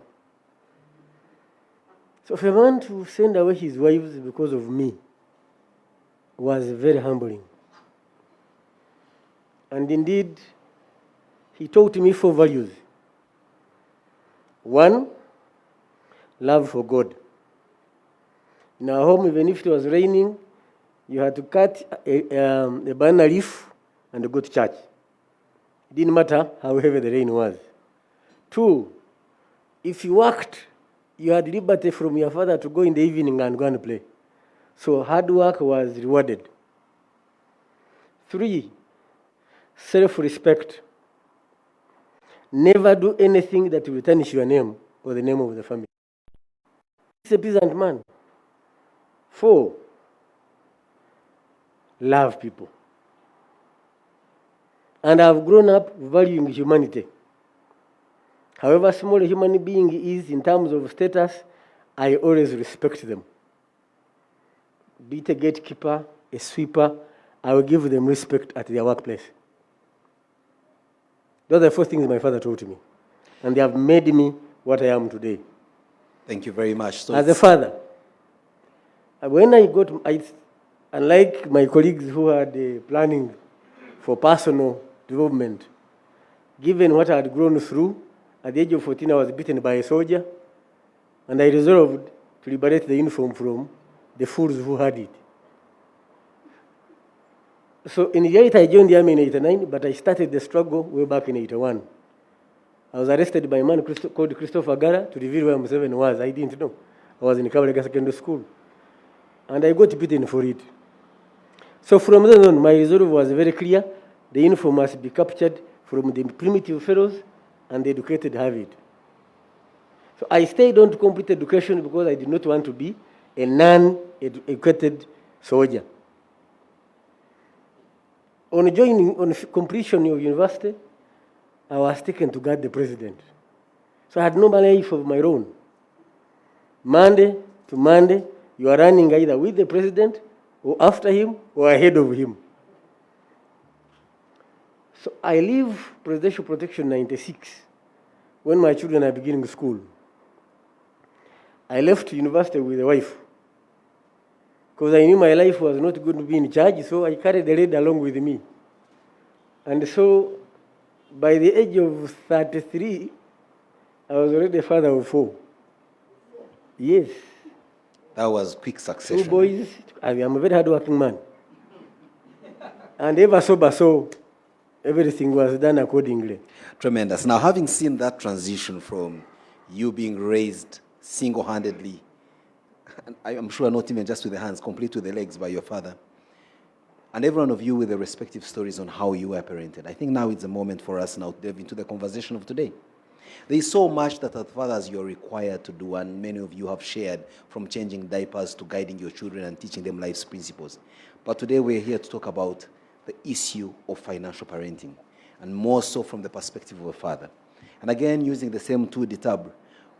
So for a man to send away his wives because of me was very humbling. And indeed, he taught me 4 values. 1, love for God. In our home, even if it was raining, you had to cut a banana leaf and go to church. It didn't matter how heavy the rain was. 2, if you worked, you had liberty from your father to go in the evening and go and play. So hard work was rewarded. 3, self-respect. Never do anything that will tarnish your name or the name of the family. He's a peasant man. 4, love people. And I've grown up valuing humanity. However small a human being is in terms of status, I always respect them. Be it a gatekeeper, a sweeper, I will give them respect at their workplace. Those are the 4 things my father taught me. And they have made me what I am today. Thank you very much. So as a father, when I got, unlike my colleagues who had planning for personal development, given what I had grown through, at the age of 14 I was beaten by a soldier, and I resolved to liberate the uniform from the fools who had it. So in reality I joined the army in 89, but I started the struggle way back in 81. I was arrested by a man called Christopher Gara to reveal where Museveni was. I didn't know. I was in Kabalega Secondary School. And I got beaten for it. So from then on, my resolve was very clear. The uniform must be captured from the primitive fellows, and the educated have it. So I stayed on to complete education because I did not want to be a non-educated soldier. On completion of university, I was taken to guard the president. So I had no life of my own. Monday to Monday, you are running either with the president or after him or ahead of him. So I leave presidential protection in 96 when my children are beginning school. I left university with a wife because I knew my life was not going to be in charge, so I carried the lady along with me. And so by the age of 33, I was already a father of 4. Yes. that was quick succession. 2 boys. I am a very hard-working man. And ever sober, so everything was done accordingly. Tremendous. Now, having seen that transition from you being raised single-handedly, and I'm sure not even just with the hands, complete with the legs by your father, and every one of you with their respective stories on how you were parented, I think now it's a moment for us now to delve into the conversation of today. There is so much that as fathers you're required to do, and many of you have shared, from changing diapers to guiding your children and teaching them life's principles. But today we're here to talk about the issue of financial parenting, and more so from the perspective of a father. And again, using the same 2D tab,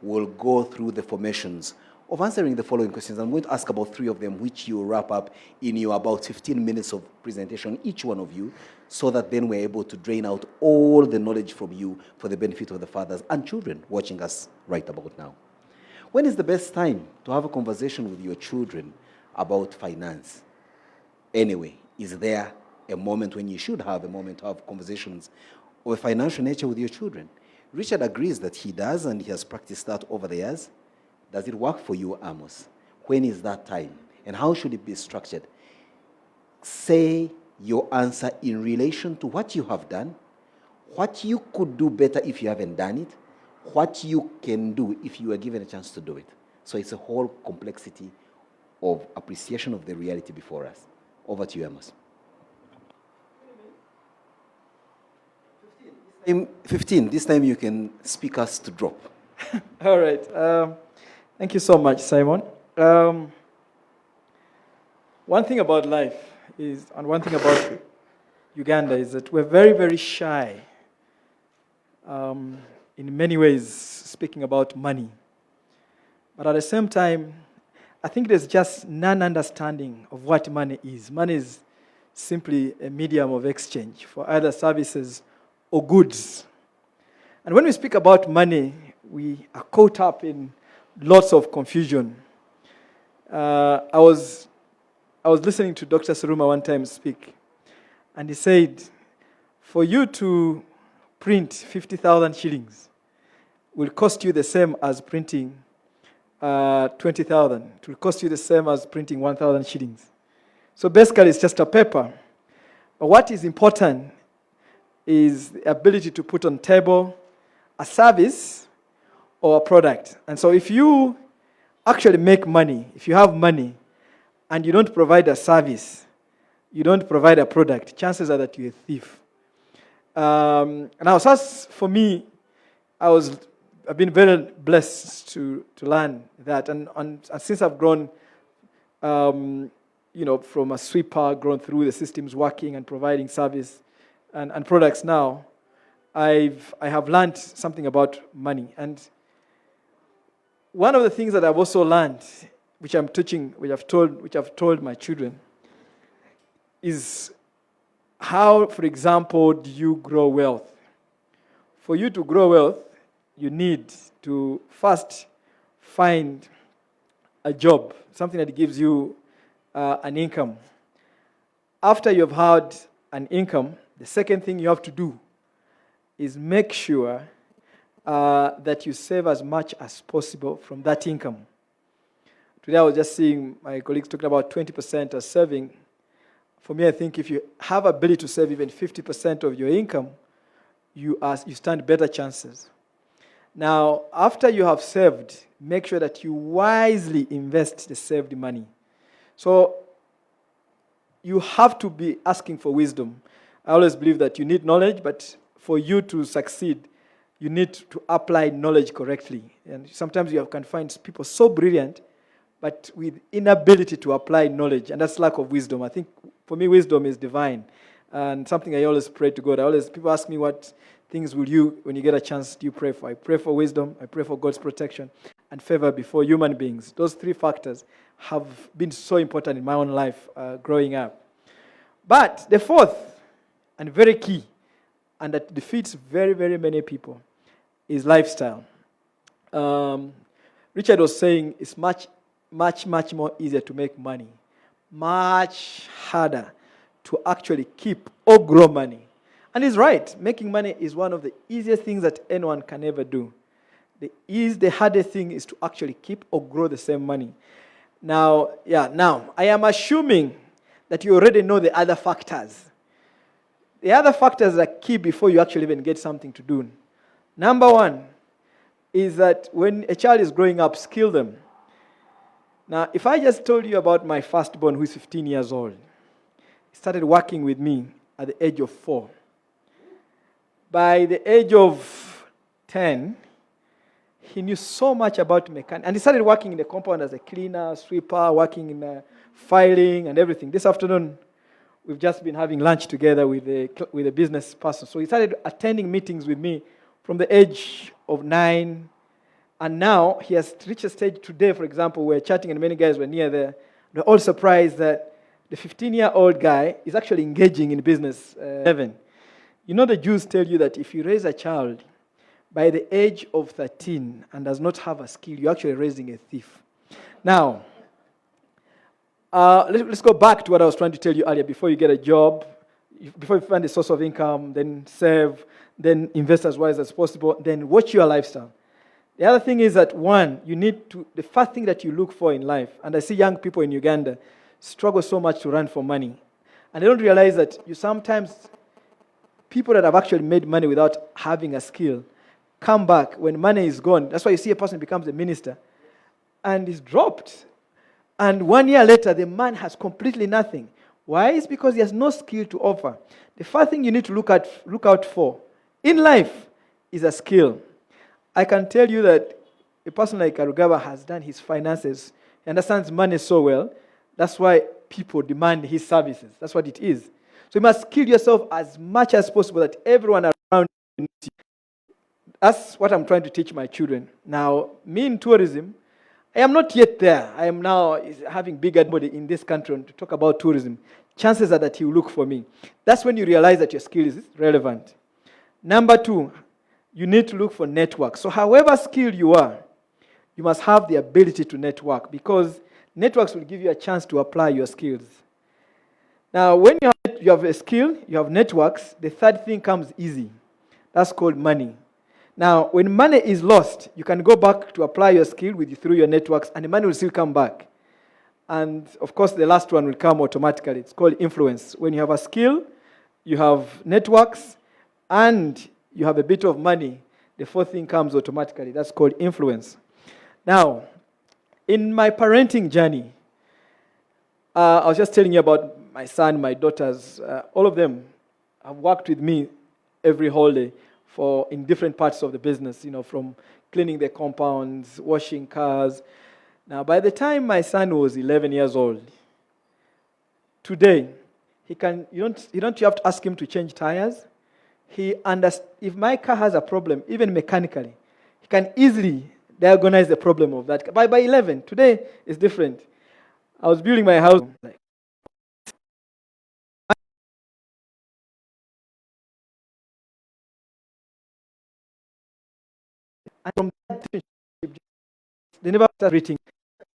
we'll go through the formations of answering the following questions. I'm going to ask about 3 of them, which you wrap up in your about 15 minutes of presentation, each one of you, so that then we're able to drain out all the knowledge from you for the benefit of the fathers and children watching us right about now. When is the best time to have a conversation with your children about finance? Anyway, is there a moment when you should have a moment to have conversations of a financial nature with your children? Richard agrees that he does, and he has practiced that over the years. Does it work for you, Amos? When is that time? And how should it be structured? Say your answer in relation to what you have done, what you could do better if you haven't done it, what you can do if you are given a chance to do it. So it's a whole complexity of appreciation of the reality before us. Over to you, Amos. 15. This time you can speak us to drop. All right. Thank you so much, Simon. One thing about life is, and one thing about Uganda is that we're very, very shy in many ways speaking about money. But at the same time, I think there's just non-understanding of what money is. Money is simply a medium of exchange for either services or goods. And when we speak about money, we are caught up in lots of confusion. I was listening to Dr. Suruma one time speak, and he said, for you to print 50,000 shillings will cost you the same as printing 20,000. It will cost you the same as printing 1,000 shillings. So basically, it's just a paper. But what is important is the ability to put on table a service or a product. And so if you actually make money, if you have money, and you don't provide a service, you don't provide a product, chances are that you're a thief. For me, I've been very blessed to learn that. And since I've grown, from a sweeper, grown through the systems working and providing service and products now, I have learned something about money. And one of the things that I've also learned, which I'm teaching, which I've told my children, is how, for example, do you grow wealth? For you to grow wealth, you need to first find a job, something that gives you an income. After you've had an income, the second thing you have to do is make sure that you save as much as possible from that income. Today I was just seeing my colleagues talking about 20% as saving. For me, I think if you have ability to save even 50% of your income, you stand better chances. Now, after you have saved, make sure that you wisely invest the saved money. So you have to be asking for wisdom. I always believe that you need knowledge, but for you to succeed, you need to apply knowledge correctly. And sometimes you can find people so brilliant, but with inability to apply knowledge, and that's lack of wisdom. I think for me, wisdom is divine, and something I always pray to God. People ask me, what things will you, when you get a chance, do you pray for? I pray for wisdom, I pray for God's protection, and favor before human beings. Those 3 factors have been so important in my own life growing up. But the 4th, and very key, and that defeats very, very many people, is lifestyle. Richard was saying it's much more easier to make money, much harder to actually keep or grow money. And he's right. Making money is one of the easiest things that anyone can ever do. The hardest thing is to actually keep or grow the same money. Now, I am assuming that you already know the other factors. The other factors are key before you actually even get something to do. Number 1 is that when a child is growing up, skill them. Now, if I just told you about my firstborn who is 15 years old, he started working with me at the age of 4. By the age of 10, he knew so much about mechanics. And he started working in the compound as a cleaner, sweeper, working in filing and everything. This afternoon, we've just been having lunch together with a business person. So he started attending meetings with me from the age of 9. And now he has reached a stage today, for example, we're chatting and many guys were near there. They're all surprised that the 15-year-old guy is actually engaging in business. 11. You know, the Jews tell you that if you raise a child by the age of 13 and does not have a skill, you're actually raising a thief. Now, let's go back to what I was trying to tell you earlier. Before you get a job, before you find a source of income, then save, then invest as wise as possible, then watch your lifestyle. The other thing is that, one, the first thing that you look for in life, and I see young people in Uganda struggle so much to run for money. And they don't realize that people that have actually made money without having a skill come back when money is gone. That's why you see a person becomes a minister and is dropped. And 1 year later, the man has completely nothing. Why? It's because he has no skill to offer. The first thing you need to look out for in life is a skill. I can tell you that a person like Arugaba has done his finances. He understands money so well. That's why people demand his services. That's what it is. So you must skill yourself as much as possible that everyone around you needs you. That's what I'm trying to teach my children. Now, me in tourism, I am not yet there. I am now having bigger body in this country to talk about tourism. Chances are that he will look for me. That's when you realize that your skill is relevant. Number 2, you need to look for networks. So however skilled you are, you must have the ability to network because networks will give you a chance to apply your skills. Now, when you have a skill, you have networks, the third thing comes easy. That's called money. Now, when money is lost, you can go back to apply your skill through your networks, and the money will still come back. And, of course, the last one will come automatically. It's called influence. When you have a skill, you have networks, and you have a bit of money, the fourth thing comes automatically. That's called influence. Now, in my parenting journey, I was just telling you about my son, my daughters. All of them have worked with me every holiday in different parts of the business, from cleaning the compounds, washing cars. Now, by the time my son was 11 years old, today, you don't have to ask him to change tires. If my car has a problem, even mechanically, he can easily diagnose the problem of that. By 11, today is different. I was building my house. And from that, they never started reading.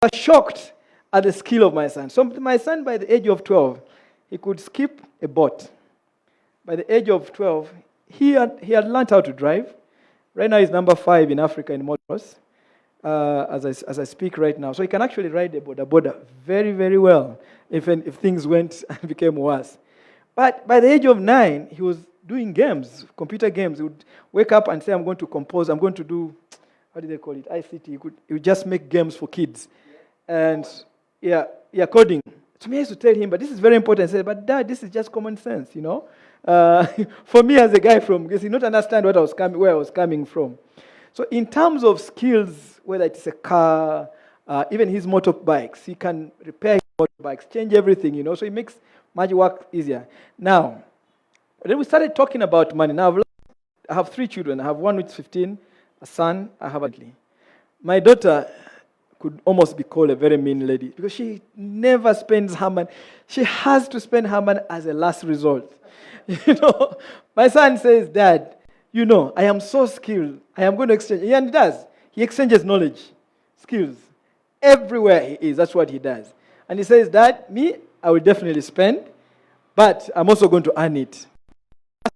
I was shocked at the skill of my son. So my son, by the age of 12, he could skip a boat. By the age of 12, he had learned how to drive. Right now, he's number 5 in Africa in motocross, as I speak right now. So he can actually ride a boda very, very well if things went and became worse. But by the age of 9, he was doing games, computer games. He would wake up and say, I'm going to compose, I'm going to do, what do they call it, ICT. He would just make games for kids. And, coding. To me, I used to tell him, but this is very important. I said, but Dad, this is just common sense, For me as a guy because he did not understand where I was coming from. So in terms of skills, whether it's a car, even his motorbikes, he can repair his motorbikes, change everything, So it makes magic work easier. Now, then we started talking about money. Now, I have 3 children. I have one who's 15, a son. I have a My daughter could almost be called a very mean lady because she never spends her money. She has to spend her money as a last resort. My son says, Dad, I am so skilled. I am going to exchange. And he does. He exchanges knowledge, skills. Everywhere he is, that's what he does. And he says, Dad, I will definitely spend, but I'm also going to earn it.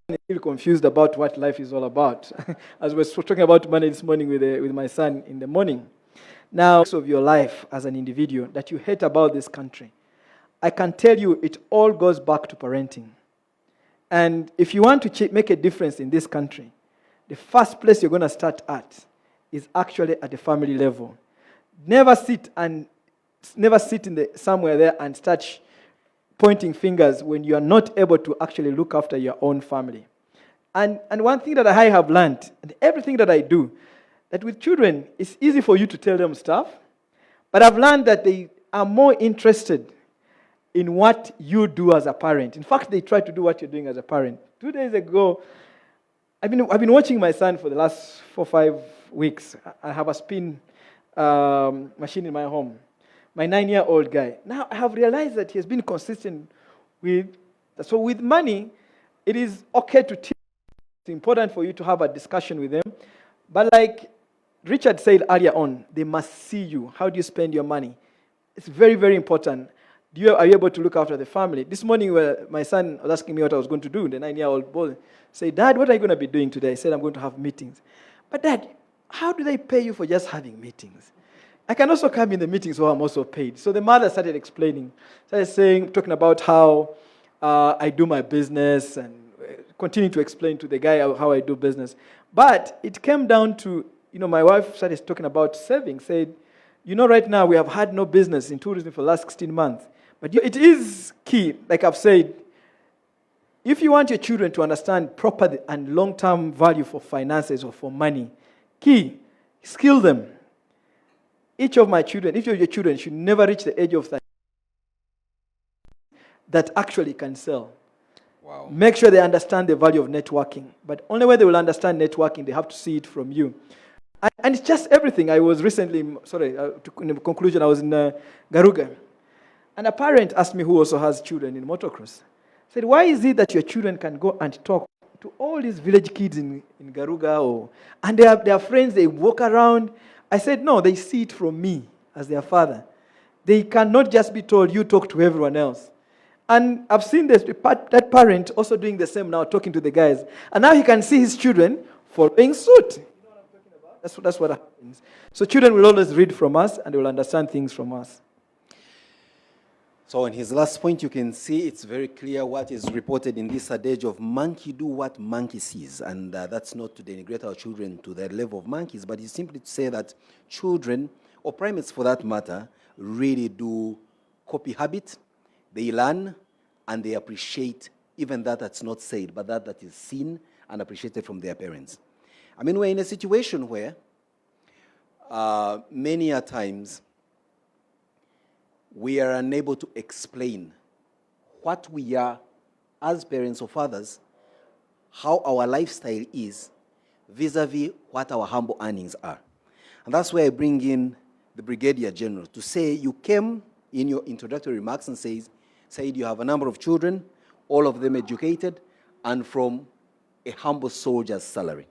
I'm still confused about what life is all about. As we were talking about money this morning with my son in the morning. Now, of your life as an individual that you hate about this country, I can tell you it all goes back to parenting. And if you want to make a difference in this country, the first place you're going to start at is actually at the family level. Never sit somewhere there and start pointing fingers when you are not able to actually look after your own family. And one thing that I have learned, and everything that I do, that with children, it's easy for you to tell them stuff, but I've learned that they are more interested in what you do as a parent. In fact, they try to do what you're doing as a parent. 2 days ago, I've been watching my son for the last 4 or 5 weeks. I have a spin machine in my home. My 9-year-old guy. Now, I have realized that he has been consistent with money. It is okay to teach. It's important for you to have a discussion with them. But like Richard said earlier on, they must see you. How do you spend your money? It's very, very important. Are you able to look after the family? This morning, my son was asking me what I was going to do. The 9-year-old boy said, Dad, what are you going to be doing today? I said, I'm going to have meetings. But Dad, how do they pay you for just having meetings? I can also come in the meetings where I'm also paid. So the mother started explaining. Talking about how I do my business and continue to explain to the guy how I do business. But it came down to, my wife started talking about saving, said, right now we have had no business in tourism for the last 16 months. But it is key, like I've said, if you want your children to understand proper and long-term value for finances or for money, key, skill them. Each of your children should never reach the age of 30 that actually can sell. Wow. Make sure they understand the value of networking. But only when they will understand networking, they have to see it from you. And it's just everything. I was recently, in the conclusion, I was in Garuga. And a parent asked me who also has children in motocross. Said, why is it that your children can go and talk to all these village kids in Garuga, and they are friends, they walk around? I said, no, they see it from me as their father. They cannot just be told, you talk to everyone else. And I've seen that parent also doing the same now, talking to the guys. And now he can see his children following suit. You know what I'm talking about? That's what happens. So children will always read from us, and they will understand things from us. So in his last point, you can see it's very clear what is reported in this adage of monkey do what monkey sees. And that's not to denigrate our children to the level of monkeys, but it's simply to say that children, or primates for that matter, really do copy habit. They learn and they appreciate even that's not said, but that is seen and appreciated from their parents. I mean, we're in a situation where many a times we are unable to explain what we are as parents or fathers, how our lifestyle is vis-a-vis what our humble earnings are. And that's where I bring in the Brigadier General to say, you came in your introductory remarks and said you have a number of children, all of them educated, and from a humble soldier's salary.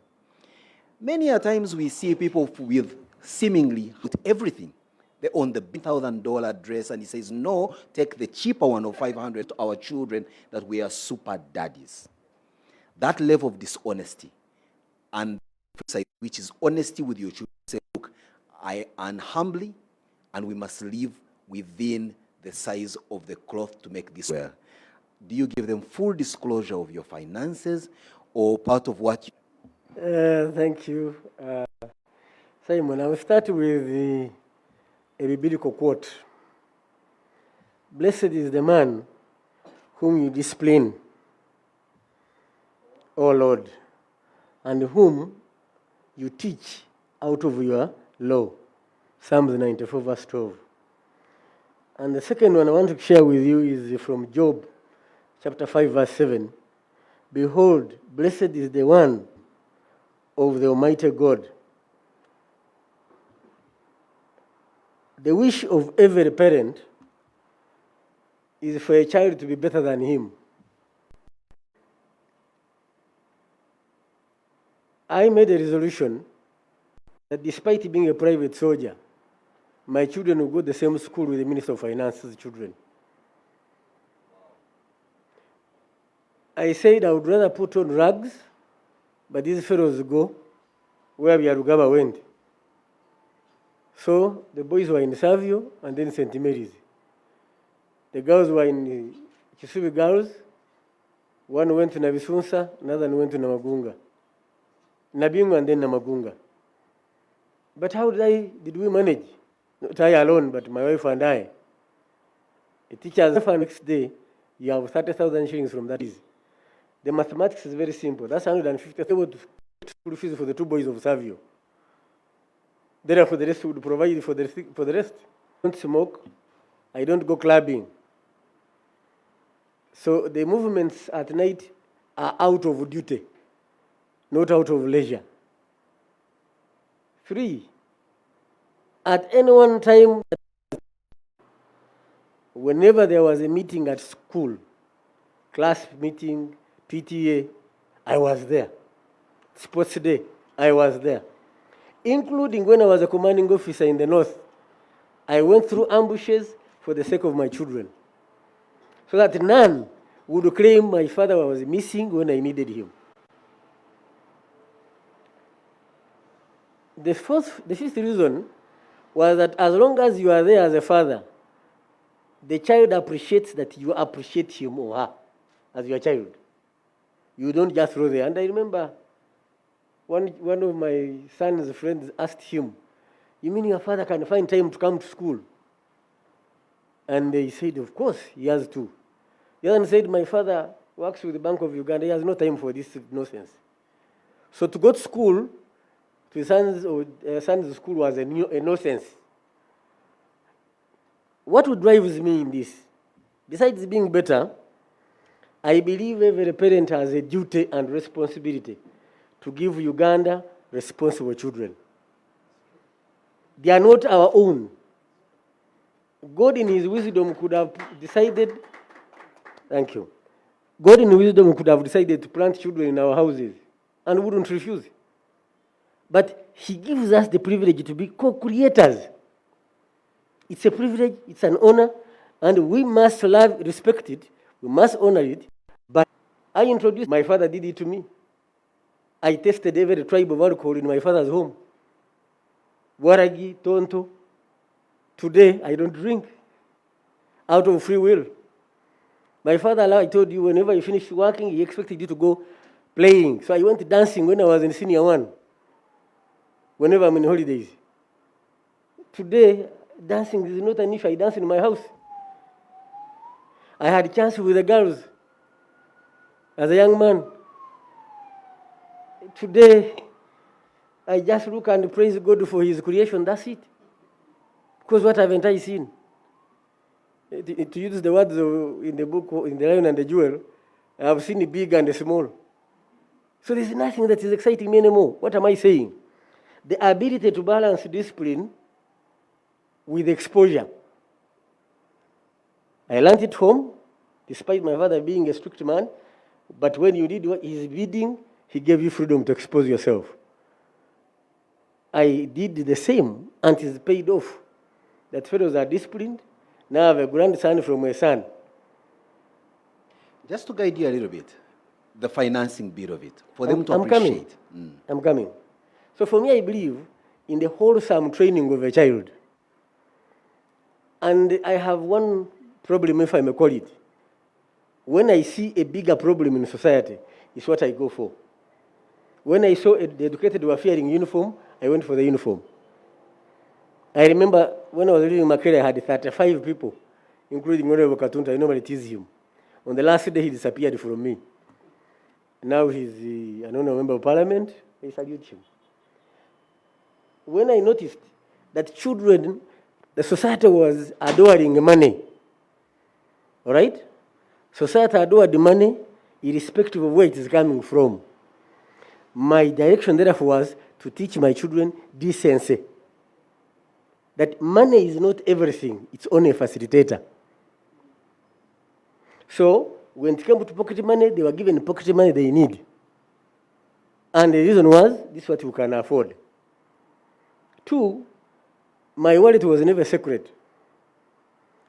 Many a times we see people with seemingly with everything. They own the $1,000 dress, and he says, no, take the cheaper one of $500 to our children, that we are super daddies. That level of dishonesty, and which is honesty with your children, say, look, I earn humbly, and we must live within the size of the cloth to make this well. Do you give them full disclosure of your finances, or part of what you... Thank you. Simon, I will start with a biblical quote. Blessed is the man whom you discipline, O Lord, and whom you teach out of your law. Psalms 94, verse 12. And the second one I want to share with you is from Job, chapter 5, verse 7. Behold, blessed is the one of the Almighty God. The wish of every parent is for a child to be better than him. I made a resolution that despite being a private soldier, my children will go to the same school with the Minister of Finance's children. I said I would rather put on rags, but these fellows go where Yarugaba went. So the boys were in Savio and then St. Mary's. The girls were in Kisubi Girls. One went to Nabisunsa, another went to Namagunga. Nabingo and then Namagunga. But how did we manage? Not I alone, but my wife and I. A teacher's next day, you have 30,000 shillings from that. The mathematics is very simple. That's 150 school fees for the two boys of Savio. Therefore, the rest would provide for the rest. I don't smoke. I don't go clubbing. So the movements at night are out of duty, not out of leisure. 3, at any one time, whenever there was a meeting at school, class meeting, PTA, I was there. Sports day, I was there. Including when I was a commanding officer in the north, I went through ambushes for the sake of my children, so that none would claim my father was missing when I needed him. The fifth reason was that as long as you are there as a father, the child appreciates that you appreciate him or her as your child. You don't just throw there. And I remember one of my son's friends asked him, "You mean your father can find time to come to school?" And they said, "Of course, he has to." The other one said, "My father works with the Bank of Uganda. He has no time for this nonsense." So to go to school, to his son's school was a nonsense. What drives me in this? Besides being better, I believe every parent has a duty and responsibility to give Uganda responsible children. They are not our own. God in his wisdom could have decided, thank you. God in his wisdom could have decided to plant children in our houses and wouldn't refuse. But he gives us the privilege to be co-creators. It's a privilege, it's an honor, and we must love, respect it, we must honor it. But I introduced, my father did it to me. I tested every tribe of alcohol in my father's home. Waragi, Tonto. Today, I don't drink out of free will. My father, I told you, whenever you finish working, he expected you to go playing. So I went dancing when I was in senior 1, whenever I'm in holidays. Today, dancing is not an issue. I dance in my house. I had a chance with the girls as a young man. Today, I just look and praise God for his creation. That's it. Because what haven't I seen? To use the words in the book, in The Lion and the Jewel, I have seen the big and the small. So there's nothing that is exciting me anymore. What am I saying? The ability to balance discipline with exposure. I learned it home, despite my father being a strict man, but when you did his bidding, he gave you freedom to expose yourself. I did the same, and it's paid off. That fellows are disciplined. Now I have a grandson from my son. Just to guide you a little bit, the financing bit of it, for them to appreciate. I'm coming. So for me, I believe in the wholesome training of a child. And I have one problem, if I may call it. When I see a bigger problem in society, it's what I go for. When I saw the educated were wearing uniform, I went for the uniform. I remember when I was leaving Makere, I had 35 people, including Honorable Katunta. I normally tease him. On the last day, he disappeared from me. Now he's an honorable member of parliament. I salute him. When I noticed that children, the society was adoring money, all right? Society adored the money, irrespective of where it is coming from. My direction, therefore, was to teach my children decency. That money is not everything, it's only a facilitator. So, when it came to pocket money, they were given pocket money they need. And the reason was, this is what you can afford. 2, my wallet was never secret.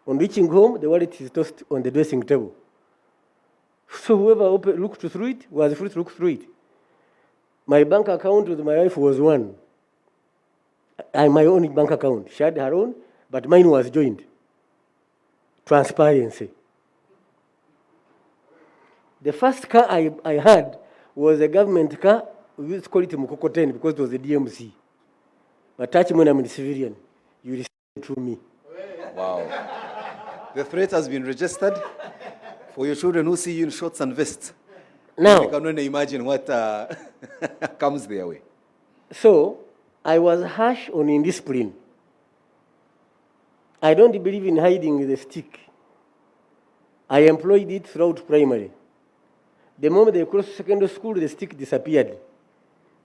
On reaching home, the wallet is tossed on the dressing table. So whoever looked through it was free to look through it. My bank account with my wife was one. My own bank account. She had her own, but mine was joined. Transparency. The first car I had was a government car. We used to call it Mukokoteni because it was a DMC. But touch me when I'm a civilian, you receive it through me. Wow. The threat has been registered for your children who see you in shorts and vests. Now, I can only imagine what comes their way. so I was harsh on indiscipline. I don't believe in hiding the stick. I employed it throughout primary. The moment they crossed secondary school, the stick disappeared.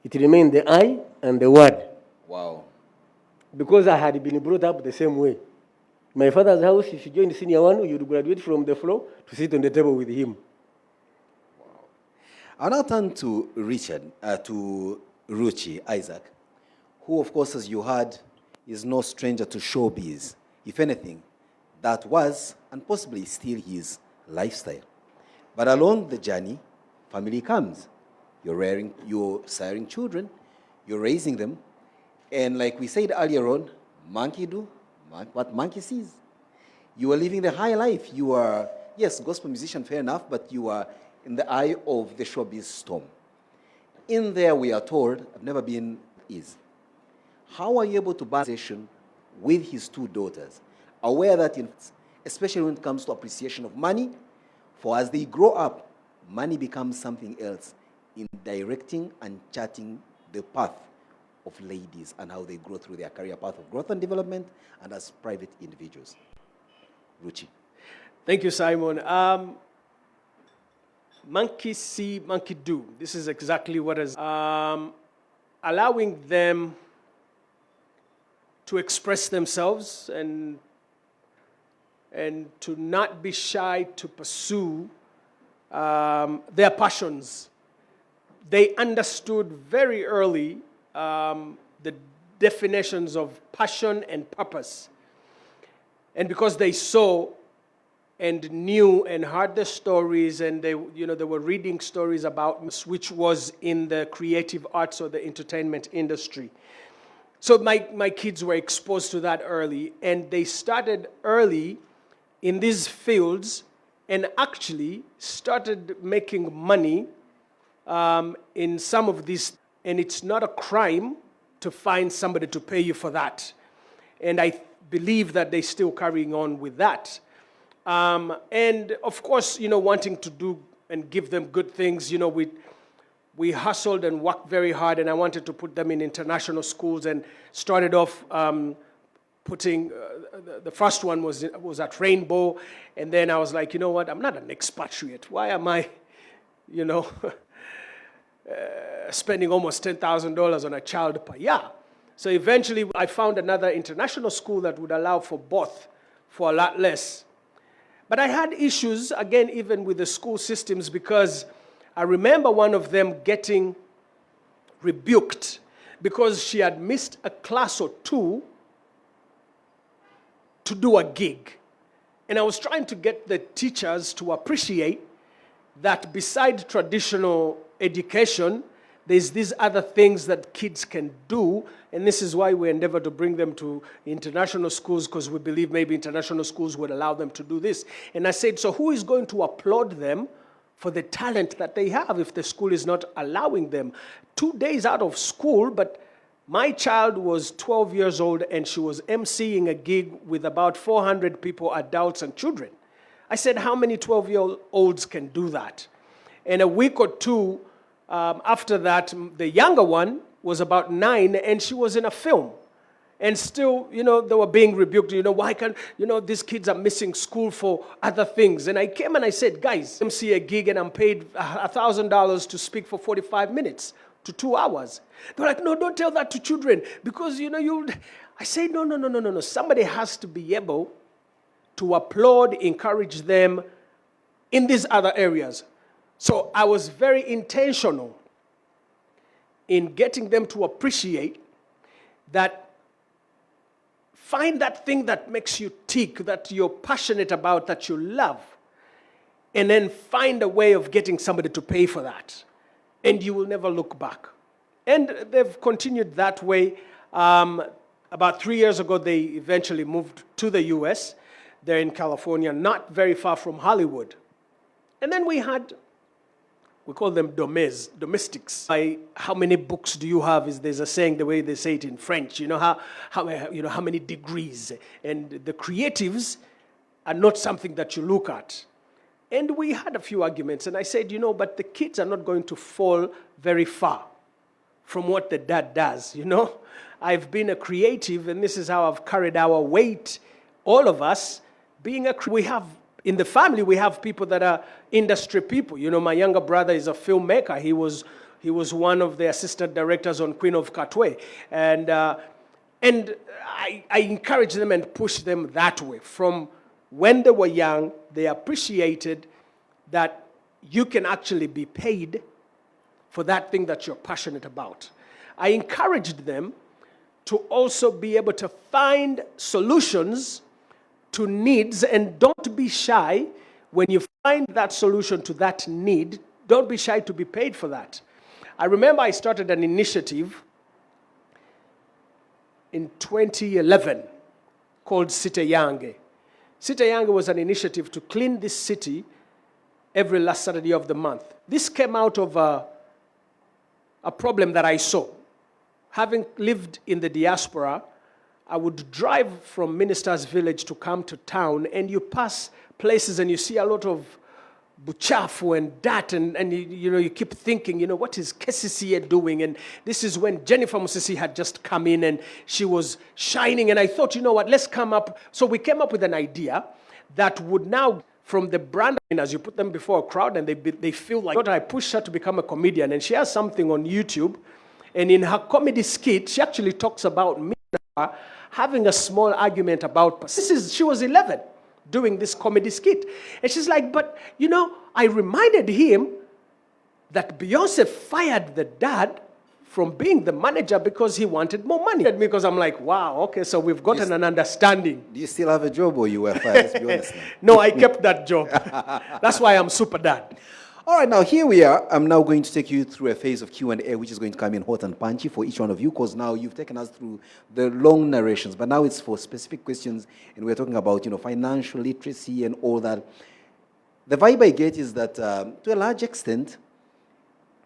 It remained the I and the word. Wow. Because I had been brought up the same way. My father's house, if you joined senior one, you would graduate from the floor to sit on the table with him. I'll now turn to to Ruchi, Isaac, who, of course, as you heard, is no stranger to showbiz. If anything, that was, and possibly still his, lifestyle. But along the journey, family comes. You're siring children, you're raising them, and like we said earlier on, monkey do what monkey sees. You are living the high life. You are, yes, gospel musician, fair enough, but you are in the eye of the showbiz storm. In there, we are told, I've never been easy. How are you able to balance with his two daughters, aware that, especially when it comes to appreciation of money, for as they grow up, money becomes something else in directing and charting the path of ladies and how they grow through their career path of growth and development and as private individuals. Ruchi. Thank you, Simon. Monkey see, monkey do. This is exactly what is allowing them to express themselves and to not be shy to pursue their passions. They understood very early the definitions of passion and purpose. And because they saw and knew and heard the stories, and they were reading stories about which was in the creative arts or the entertainment industry. So my kids were exposed to that early, and they started early in these fields and actually started making money in some of these, and it's not a crime to find somebody to pay you for that. And I believe that they're still carrying on with that. And of course, wanting to do and give them good things, we hustled and worked very hard, and I wanted to put them in international schools and started off putting, the first one was at Rainbow, and then I was like, you know what, I'm not an expatriate. Why am I, spending almost $10,000 on a child per year? So eventually I found another international school that would allow for both for a lot less. But I had issues, again, even with the school systems, because I remember one of them getting rebuked because she had missed a class or two to do a gig. And I was trying to get the teachers to appreciate that beside traditional education, there's these other things that kids can do, and this is why we endeavor to bring them to international schools, because we believe maybe international schools would allow them to do this. And I said, so who is going to applaud them for the talent that they have if the school is not allowing them? 2 days out of school, but my child was 12 years old, and she was emceeing a gig with about 400 people, adults and children. I said, how many 12-year-olds can do that? And a week or two after that, the younger one was about 9, and she was in a film. And still, they were being rebuked. Why can't, these kids are missing school for other things. And I came and I said, guys, MC a gig and I'm paid $1,000 to speak for 45 minutes to 2 hours. They're like, no, don't tell that to children because, I say, no. Somebody has to be able to applaud, encourage them in these other areas. So I was very intentional in getting them to appreciate that. Find that thing that makes you tick, that you're passionate about, that you love, and then find a way of getting somebody to pay for that, and you will never look back. And they've continued that way. About 3 years ago, they eventually moved to the US. They're in California, not very far from Hollywood. And then we call them domestics. By how many books do you have? There's a saying, the way they say it in French. How many degrees? And the creatives are not something that you look at. And we had a few arguments, and I said, but the kids are not going to fall very far from what the dad does, I've been a creative, and this is how I've carried our weight, all of us, in the family, we have people that are industry people. My younger brother is a filmmaker. He was one of the assistant directors on Queen of Katwe. And I encourage them and push them that way. From when they were young, they appreciated that you can actually be paid for that thing that you're passionate about. I encouraged them to also be able to find solutions to needs, and don't be shy when you find that solution to that need. Don't be shy to be paid for that. I remember I started an initiative in 2011 called City Yange. City Yange was an initiative to clean this city every last Saturday of the month. This came out of a problem that I saw. Having lived in the diaspora, I would drive from Minister's Village to come to town, and you pass places and you see a lot of buchafu and dirt, and you keep thinking, what is KCCA doing? And this is when Jennifer Musisi had just come in, and she was shining, and I thought, let's come up. So we came up with an idea that would now, from the brand, as you put them before a crowd, and they feel like, I pushed her to become a comedian, and she has something on YouTube, and in her comedy skit, she actually talks about me having a small argument about, she was 11 doing this comedy skit. And she's like, but, I reminded him that Beyonce fired the dad from being the manager because he wanted more money. Because I'm like, wow, okay, so we've gotten an understanding. Do you still have a job, or you were fired? Let's be honest now. No, I kept that job. That's why I'm super dad. All right, now here we are. I'm now going to take you through a phase of Q&A, which is going to come in hot and punchy for each one of you, because now you've taken us through the long narrations, but now it's for specific questions, and we're talking about, financial literacy and all that. The vibe I get is that, to a large extent,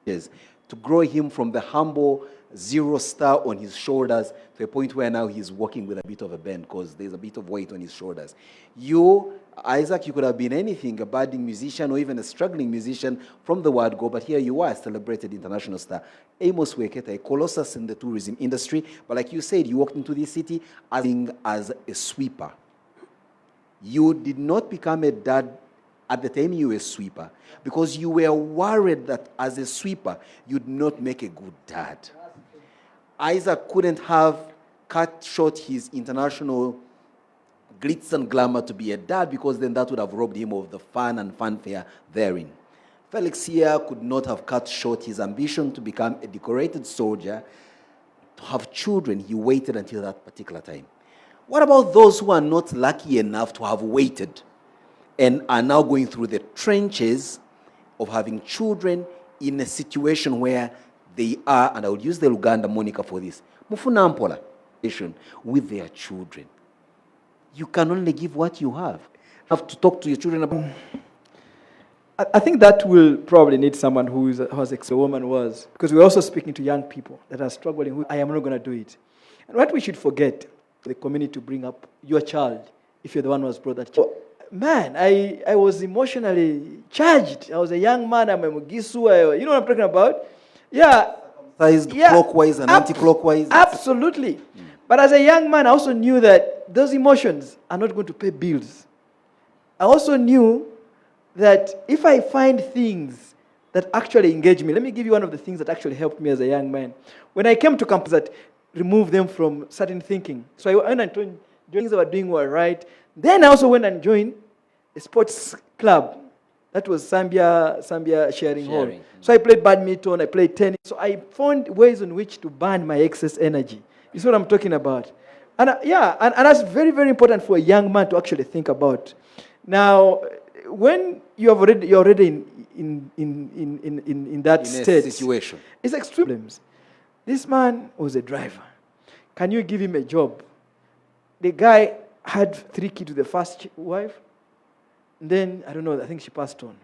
is to grow him from the humble 0 star on his shoulders to a point where now he's walking with a bit of a bend because there's a bit of weight on his shoulders. You, Isaac, you could have been anything, a budding musician or even a struggling musician from the word go, but here you are, a celebrated international star. Amos Weketa, a colossus in the tourism industry, but like you said, you walked into this city as a sweeper. You did not become a dad at the time you were a sweeper because you were worried that as a sweeper, you'd not make a good dad. Isaac couldn't have cut short his international glitz and glamour to be a dad because then that would have robbed him of the fun and fanfare therein. Felix here could not have cut short his ambition to become a decorated soldier, to have children. He waited until that particular time. What about those who are not lucky enough to have waited and are now going through the trenches of having children in a situation where they are, and I would use the Uganda moniker for this, Mufunampola, with their children. You can only give what you have. You have to talk to your children about. I think that will probably need someone who has a woman was, because we're also speaking to young people that are struggling. I am not going to do it. And what we should forget, the community, to bring up your child, if you're the one who has brought that child. Man, I was emotionally charged. I was a young man. I'm a Mugisu. You know what I'm talking about? Yeah. Clockwise and anti-clockwise. Absolutely. But as a young man, I also knew that those emotions are not going to pay bills. I also knew that if I find things that actually engage me, let me give you one of the things that actually helped me as a young man. When I came to campus, that removed them from certain thinking. So I went and joined things I was doing were right. Then I also went and joined a sports club. That was Zambia Sharing Hall. So I played badminton, I played tennis. So I found ways in which to burn my excess energy. You see what I'm talking about? And and that's very, very important for a young man to actually think about. Now, when you're already in that state, situation, it's extreme problems. This man was a driver. Can you give him a job? The guy had 3 kids with the first wife. Then, I don't know, I think she passed on.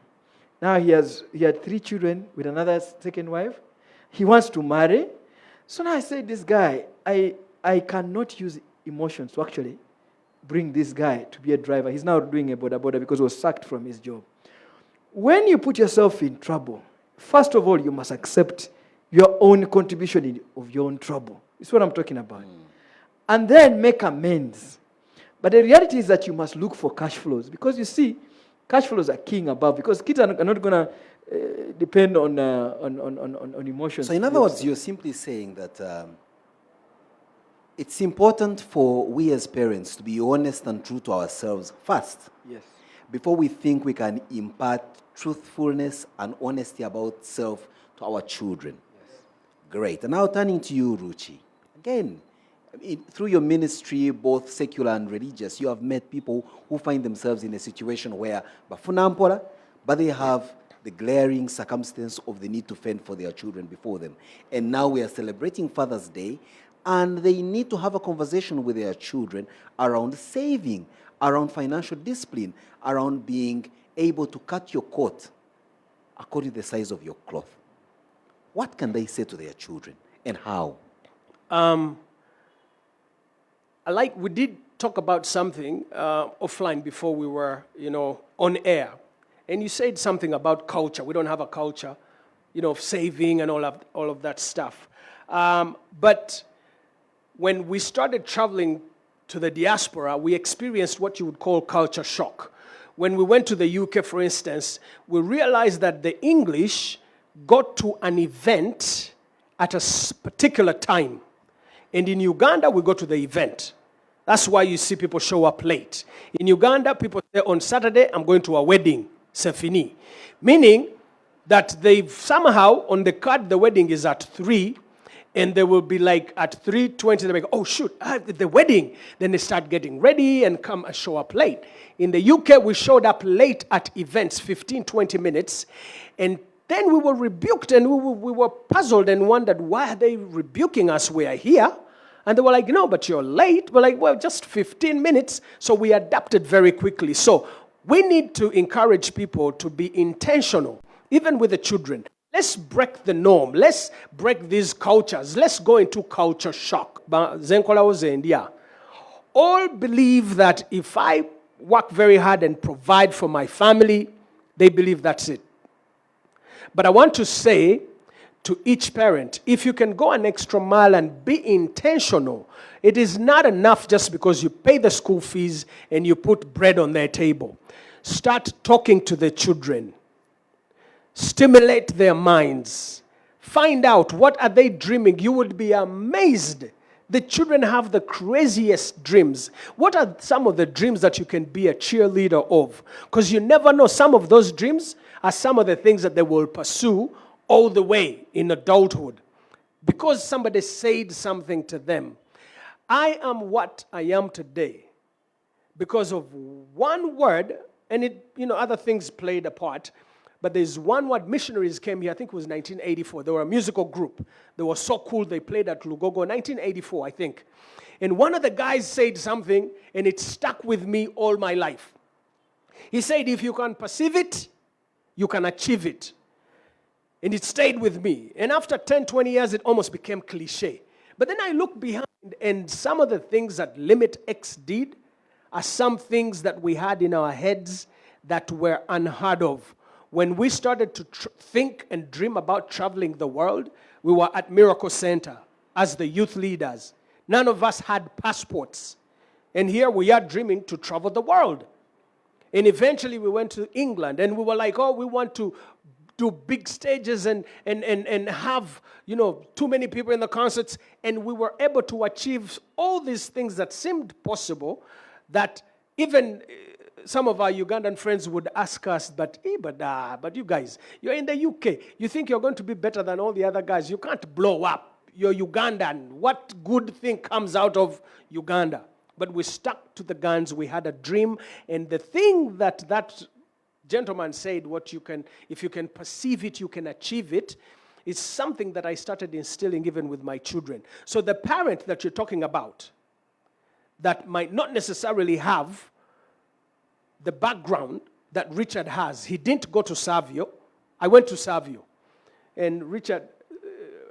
Now he had 3 children with another second wife. He wants to marry. So now I said, this guy, I cannot use emotions to actually bring this guy to be a driver. He's now doing a border because he was sacked from his job. when you put yourself in trouble, first of all, you must accept your own contribution of your own trouble. It's what I'm talking about. And then make amends. But the reality is that you must look for cash flows, because you see, cash flows are king above, because kids are not going to depend on emotions. So in other words, you're simply saying that it's important for we as parents to be honest and true to ourselves first. Yes. Before we think we can impart truthfulness and honesty about self to our children. Yes. Great. And now turning to you, Ruchi. Again, through your ministry, both secular and religious, you have met people who find themselves in a situation where but they have the glaring circumstance of the need to fend for their children before them. And now we are celebrating Father's Day, and they need to have a conversation with their children around saving, around financial discipline, around being able to cut your coat according to the size of your cloth. What can they say to their children, and how? We did talk about something offline before we were, on air. And you said something about culture. We don't have a culture, of saving and all of that stuff. But when we started traveling to the diaspora, we experienced what you would call culture shock. When we went to the UK, for instance, we realized that the English got to an event at a particular time. And in Uganda, we go to the event. That's why you see people show up late. In Uganda, people say, on Saturday, I'm going to a wedding, c'est fini. Meaning that they've somehow, on the card, the wedding is at 3, and they will be like at 3:20, they're like, oh shoot, the wedding. Then they start getting ready and come and show up late. In the UK, we showed up late at events, 15, 20 minutes, and then we were rebuked, and we were puzzled and wondered, why are they rebuking us? We are here. And they were like, no, but you're late. We're like, well, just 15 minutes. So we adapted very quickly. So we need to encourage people to be intentional, even with the children. Let's break the norm. Let's break these cultures. Let's go into culture shock. All believe that if I work very hard and provide for my family, they believe that's it. But I want to say to each parent, if you can go an extra mile and be intentional, it is not enough just because you pay the school fees and you put bread on their table. Start talking to the children. Stimulate their minds. Find out, what are they dreaming? You would be amazed. The children have the craziest dreams. What are some of the dreams that you can be a cheerleader of? Because you never know. Some of those dreams are some of the things that they will pursue all the way in adulthood. Because somebody said something to them. I am what I am today because of one word, and other things played a part. But there's one word. Missionaries came here, I think it was 1984. They were a musical group. They were so cool. They played at Lugogo, 1984, I think. And one of the guys said something, and it stuck with me all my life. He said, if you can perceive it, you can achieve it. And it stayed with me. And after 10, 20 years, it almost became cliche. But then I look behind, and some of the things that Limit X did are some things that we had in our heads that were unheard of. When we started to think and dream about traveling the world, we were at Miracle Center as the youth leaders. None of us had passports. And here we are dreaming to travel the world. And eventually we went to England, and we were like, oh, we want to do big stages and have, too many people in the concerts. And we were able to achieve all these things that seemed possible, that even some of our Ugandan friends would ask us, but you guys, you're in the UK. You think you're going to be better than all the other guys. You can't blow up. You're Ugandan. What good thing comes out of Uganda? But we stuck to the guns. We had a dream. And the thing that gentleman said, if you can perceive it, you can achieve it, is something that I started instilling even with my children. So the parent that you're talking about that might not necessarily have the background that Richard has. He didn't go to Savio. I went to Savio. And Richard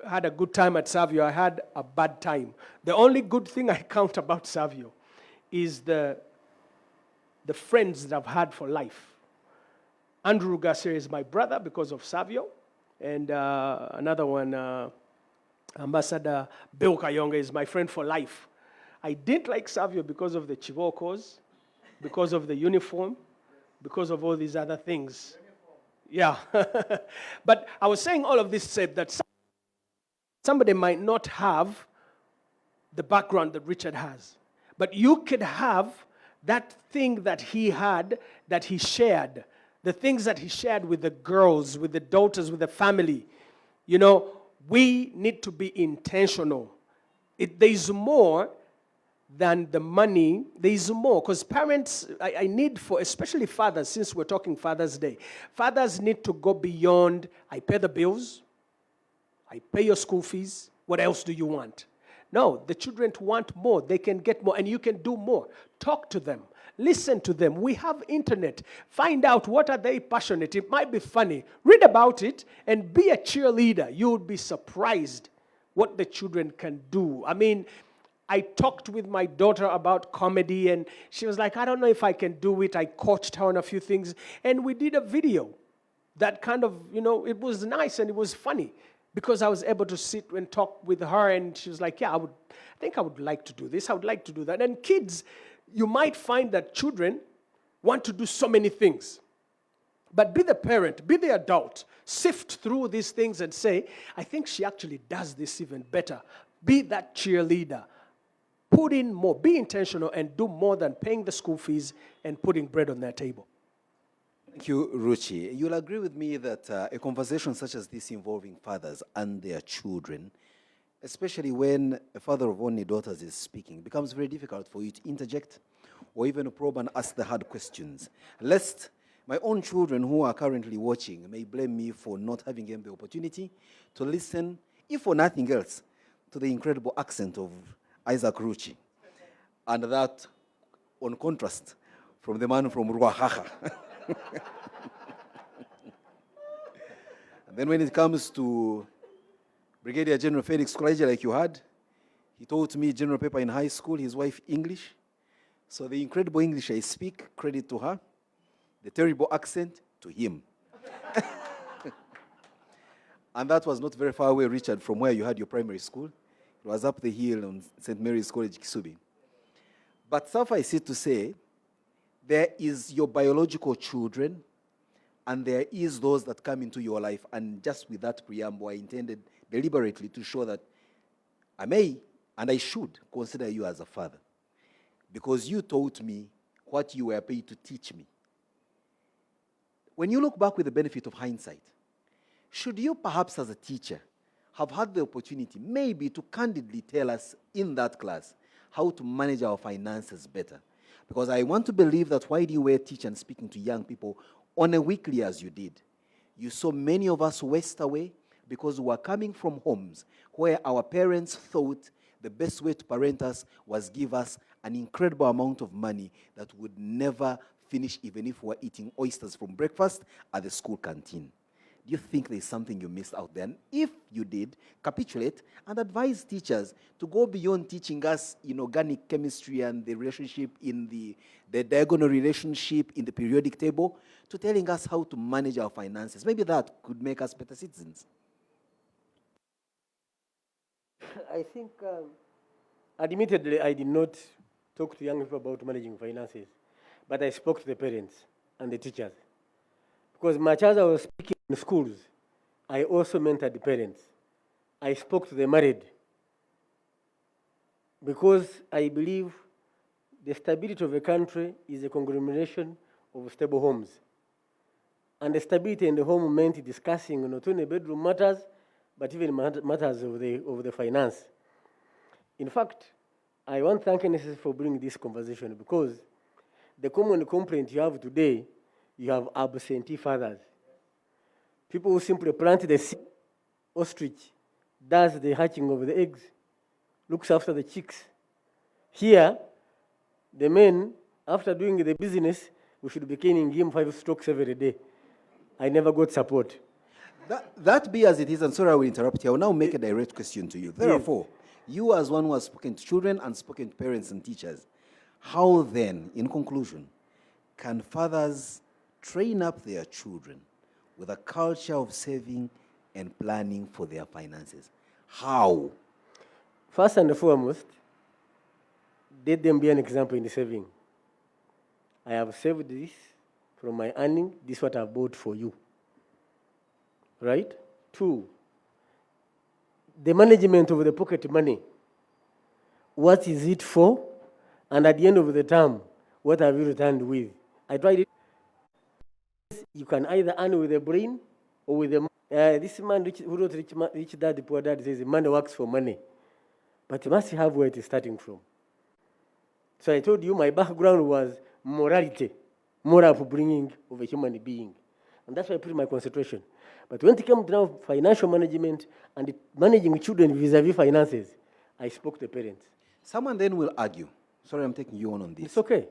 had a good time at Savio. I had a bad time. The only good thing I count about Savio is the friends that I've had for life. Andrew Garcia is my brother because of Savio. And another one, Ambassador Bill Kayonga, is my friend for life. I didn't like Savio because of the Chivokos, because of the uniform, because of all these other things. Yeah. But I was saying all of this to say that somebody might not have the background that Richard has, but you could have that thing that he had, that he shared, the things that he shared with the girls, with the daughters, with the family. You know, we need to be intentional. There's more than the money. There's more, because parents, I need for, especially fathers, since we're talking Father's Day, fathers need to go beyond, I pay the bills, I pay your school fees, what else do you want? No, the children want more. They can get more, and you can do more. Talk to them. Listen to them. We have internet. Find out what are they passionate. It might be funny. Read about it and be a cheerleader. You would be surprised what the children can do. I mean, I talked with my daughter about comedy, and she was like, I don't know if I can do it. I coached her on a few things, and we did a video that kind of, you know, it was nice and it was funny, because I was able to sit and talk with her, and she was like, yeah, I think I would like to do this, I would like to do that. And kids, you might find that children want to do so many things. But be the parent, be the adult, sift through these things and say, I think she actually does this even better. Be that cheerleader. Put in more, be intentional, and do more than paying the school fees and putting bread on their table. Thank you, Ruchi. You'll agree with me that a conversation such as this involving fathers and their children, especially when a father of only daughters is speaking, becomes very difficult for you to interject or even probe and ask the hard questions, lest my own children who are currently watching may blame me for not having them the opportunity to listen, if for nothing else, to the incredible accent of Isaac Ruchi, and that on contrast from the man from Ruahaha. And then when it comes to Brigadier General Felix Kulaija, like you had, he taught me general paper in high school, his wife English. So the incredible English I speak, credit to her. The terrible accent, to him. And that was not very far away, Richard, from where you had your primary school. It was up the hill on St. Mary's College, Kisubi. But suffice it to say, there is your biological children, and there is those that come into your life. And just with that preamble, I intended deliberately to show that I may and I should consider you as a father, because you taught me what you were paid to teach me. When you look back with the benefit of hindsight, should you perhaps as a teacher have had the opportunity maybe to candidly tell us in that class how to manage our finances better? Because I want to believe that while you were teaching and speaking to young people on a weekly as you did, you saw many of us waste away because we were coming from homes where our parents thought the best way to parent us was give us an incredible amount of money that would never finish even if we were eating oysters from breakfast at the school canteen. Do you think there's something you missed out there? And if you did, capitulate and advise teachers to go beyond teaching us inorganic chemistry and the relationship in the diagonal relationship in the periodic table to telling us how to manage our finances. Maybe that could make us better citizens. I think, admittedly, I did not talk to young people about managing finances, but I spoke to the parents and the teachers. Because much as I was speaking in schools, I also mentored the parents. I spoke to the married. Because I believe the stability of a country is a conglomeration of stable homes. And the stability in the home meant discussing not only bedroom matters, but even matters of the finance. In fact, I want to thank NSSF for bringing this conversation, because the common complaint you have today, you have absentee fathers. People who simply plant the seed, ostrich does the hatching of the eggs, looks after the chicks. Here, the men, after doing the business, we should be caning him 5 strokes every day. I never got support. That be as it is, and sorry I will interrupt you. I will now make a direct question to you. Therefore, you as one who has spoken to children and spoken to parents and teachers, how then, in conclusion, can fathers train up their children with a culture of saving and planning for their finances? How? First and foremost, let them be an example in saving. I have saved this from my earning. This is what I bought for you. Right? 2, the management of the pocket money. What is it for? And at the end of the term, what have you returned with? I tried it. You can either earn with the brain or with the this man who wrote Rich Dad, Poor Dad says money works for money. But you must have where it is starting from. So I told you my background was morality, moral upbringing of a human being. And that's why I put my concentration. But when it came to now financial management and managing children vis-a-vis finances, I spoke to the parents. Someone then will argue. Sorry, I'm taking you on this. It's okay.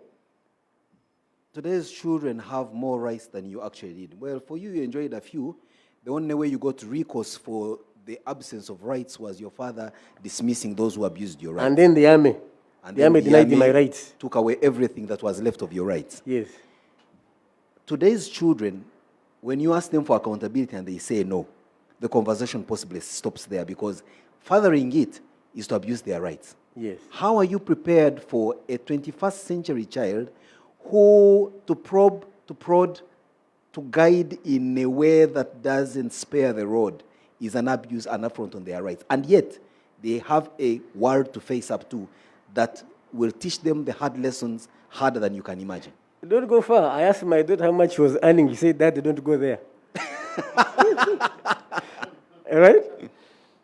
Today's children have more rights than you actually did. Well, for you, you enjoyed a few. The only way you got recourse for the absence of rights was your father dismissing those who abused your rights. And then the army. And the then army denied me my rights. Took away everything that was left of your rights. Yes. Today's children, when you ask them for accountability and they say no, the conversation possibly stops there because fathering it is to abuse their rights. Yes. How are you prepared for a 21st century child who to probe, to prod, to guide in a way that doesn't spare the rod is an abuse, an affront on their rights? And yet, they have a world to face up to that will teach them the hard lessons harder than you can imagine. Don't go far. I asked my daughter how much she was earning. She said, Dad, don't go there. All right?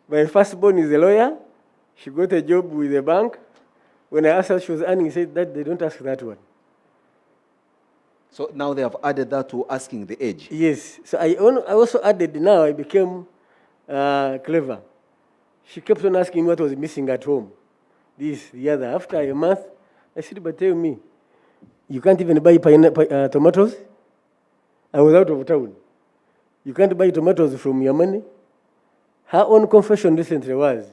My firstborn is a lawyer. She got a job with a bank. When I asked her what she was earning, she said, Dad, they don't ask that one. So now they have added that to asking the age. Yes. So I also added now I became clever. She kept on asking me what was missing at home. This, the other. After a month, I said, but tell me, you can't even buy tomatoes? I was out of town. You can't buy tomatoes from your money? Her own confession recently was,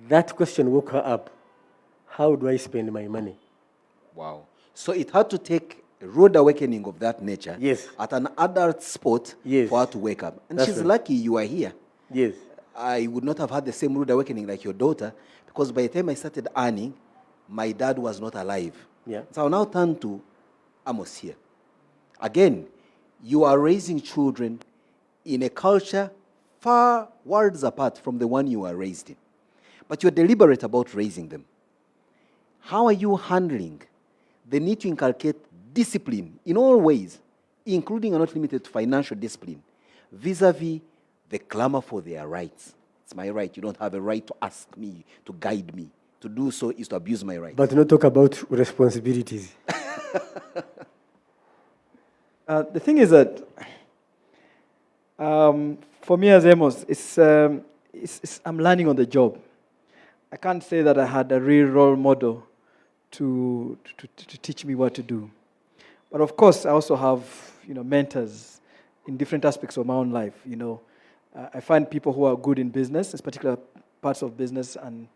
that question woke her up. How do I spend my money? Wow. So it had to take a rude awakening of that nature. Yes. At an adult spot. Yes. For her to wake up. And That's she's right. lucky you are here. Yes. I would not have had the same rude awakening like your daughter because by the time I started earning, my dad was not alive. Yeah. So I'll now turn to Amos here. Again, you are raising children in a culture far worlds apart from the one you were raised in. But you're deliberate about raising them. How are you handling the need to inculcate discipline in all ways, including and not limited to financial discipline, vis-a-vis the clamor for their rights? It's my right. You don't have a right to ask me, to guide me. To do so is to abuse my rights. But not talk about responsibilities. The thing is that for me as Amos, I'm learning on the job. I can't say that I had a real role model to teach me what to do. But of course, I also have mentors in different aspects of my own life. I find people who are good in business, in particular parts of business, and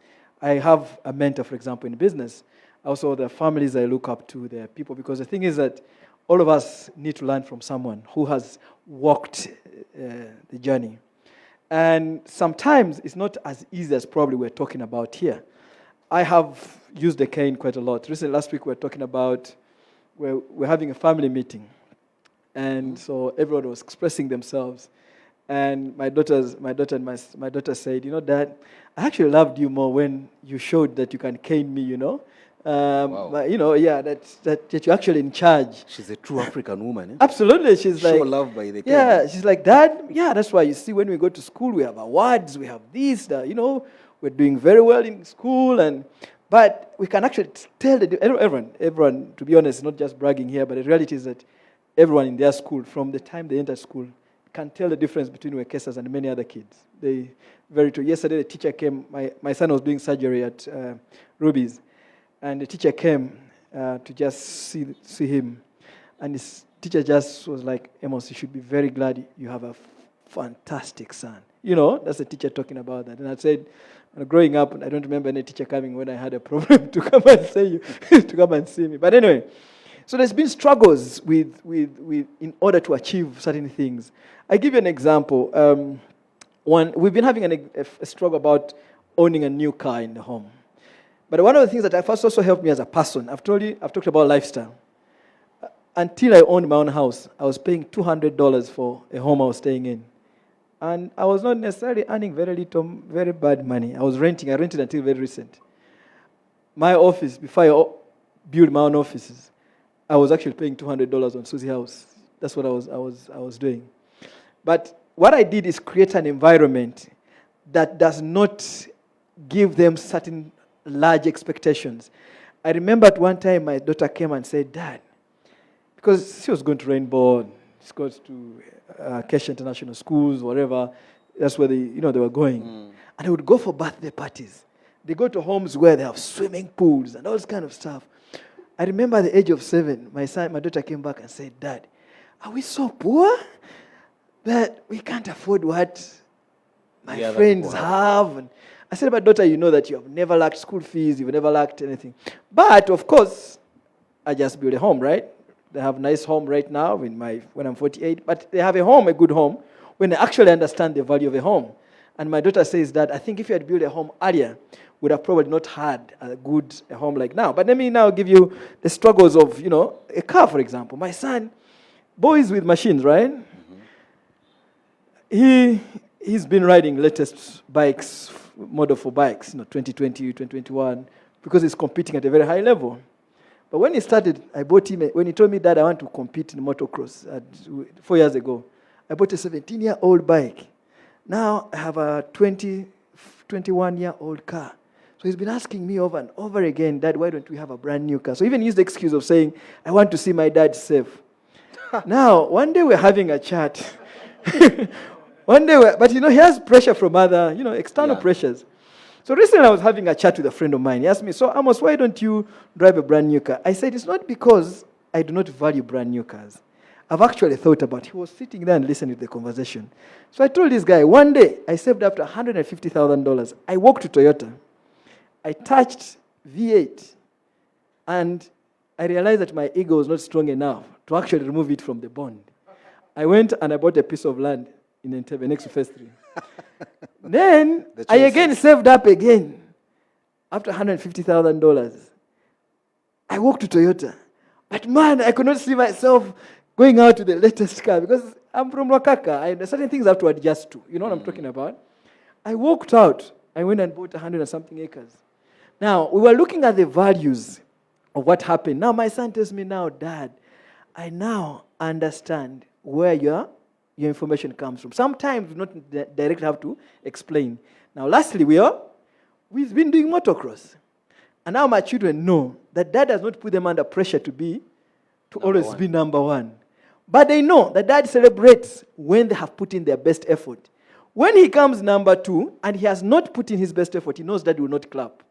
I have a mentor, for example, in business. Also, the families I look up to, their people, because the thing is that all of us need to learn from someone who has walked the journey. And sometimes it's not as easy as probably we're talking about here. I have used the cane quite a lot. Recently, last week, we were talking about, we're having a family meeting. And so everyone was expressing themselves. And my daughter said, Dad, I actually loved you more when you showed that you can cane me, Wow. But, that you're actually in charge. She's a true African woman. Eh? Absolutely. She's Show like, love by the cane. yeah, she's like, Dad, yeah, that's why you see when we go to school, we have awards, we have this, we're doing very well in school, but we can actually tell everyone, to be honest, not just bragging here, but the reality is that everyone in their school, from the time they enter school, can tell the difference between Wekesas and many other kids. Very true. Yesterday, the teacher came, my son was doing surgery at Ruby's, and the teacher came to just see him. And his teacher just was like, Amos, you should be very glad you have a fantastic son. That's the teacher talking about that. And I said, growing up, I don't remember any teacher coming when I had a problem to come and to come and see me. But anyway, So there's been struggles in order to achieve certain things. I give you an example. We've been having a struggle about owning a new car in the home. But one of the things that first also helped me as a person, I've talked about lifestyle. Until I owned my own house, I was paying $200 for a home I was staying in. And I was not necessarily earning very little, very bad money. I rented until very recent. My office, before I built my own offices, I was actually paying $200 on Susie House. That's what I was doing. But what I did is create an environment that does not give them certain large expectations. I remember at one time my daughter came and said, "Dad," because she was going to Rainbow, she goes to Kesha International Schools, whatever. That's where they were going. And they would go for birthday parties. They go to homes where they have swimming pools and all this kind of stuff. I remember at the age of 7, my daughter came back and said, "Dad, are we so poor that we can't afford what my friends have?" And I said, "But daughter, you know that you have never lacked school fees, you've never lacked anything. But of course, I just built a home, right? They have a nice home right now when I'm 48, but they have a good home, when they actually understand the value of a home." And my daughter says that, "I think if you had built a home earlier, would have probably not had a home like now." But let me now give you the struggles of, a car, for example. My son, boys with machines, right? He's been riding latest model for bikes, 2020, 2021, because he's competing at a very high level. But when he started, I bought him, when he told me, "Dad, I want to compete in motocross," 4 years ago, I bought a 17-year-old bike. Now I have a 21-year-old car. So he's been asking me over and over again, "Dad, why don't we have a brand new car?" So even used the excuse of saying, "I want to see my dad safe." Now, one day we're having a chat. But he has pressure from other, external pressures. So recently I was having a chat with a friend of mine. He asked me, "So Amos, why don't you drive a brand new car?" I said, "It's not because I do not value brand new cars. I've actually thought about it." He was sitting there and listening to the conversation. So I told this guy, one day I saved up to $150,000. I walked to Toyota. I touched V8. And I realized that my ego was not strong enough to actually remove it from the bond. I went and I bought a piece of land in Entebbe next to Phase 3. Then I again saved up again. After $150,000, I walked to Toyota. But man, I could not see myself going out to the latest car because I'm from Wakaka. There's certain things I have to adjust to. You know what I'm talking about? I walked out. I went and bought 100 and something acres. Now, we were looking at the values of what happened. Now, my son tells me now, "Dad, I now understand where your information comes from." Sometimes we not directly have to explain. Now, lastly, we've been doing motocross. And now my children know that Dad does not put them under pressure to always be number one. But they know that Dad celebrates when they have put in their best effort. When he comes number 2 and he has not put in his best effort, he knows Dad will not clap.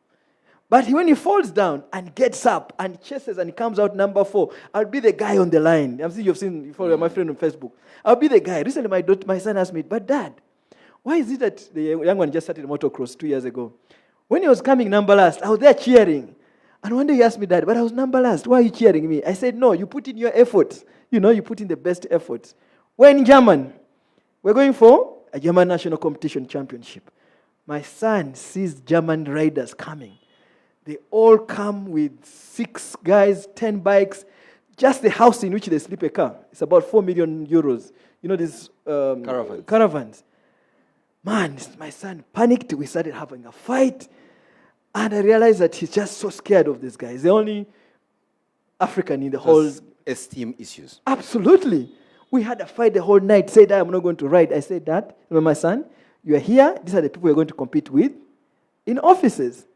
But when he falls down and gets up and chases and he comes out number 4, I'll be the guy on the line. You follow my friend on Facebook. I'll be the guy. Recently, my son asked me, "But Dad, why is it that the young one just started motocross 2 years ago? When he was coming number last, I was there cheering." And one day he asked me, "Dad, but I was number last. Why are you cheering me?" I said, "No, you put in your efforts. You put in the best efforts." We're in German. We're going for a German national competition championship. My son sees German riders coming. They all come with 6 guys, 10 bikes. Just the house in which they sleep a car. It's about 4 million euros. These caravans. Man, my son panicked. We started having a fight. And I realized that he's just so scared of this guy. He's the only African in the whole... Esteem issues. Absolutely. We had a fight the whole night. Said, "I'm not going to ride." I said, "Dad, my son, you are here. These are the people you're going to compete with in offices."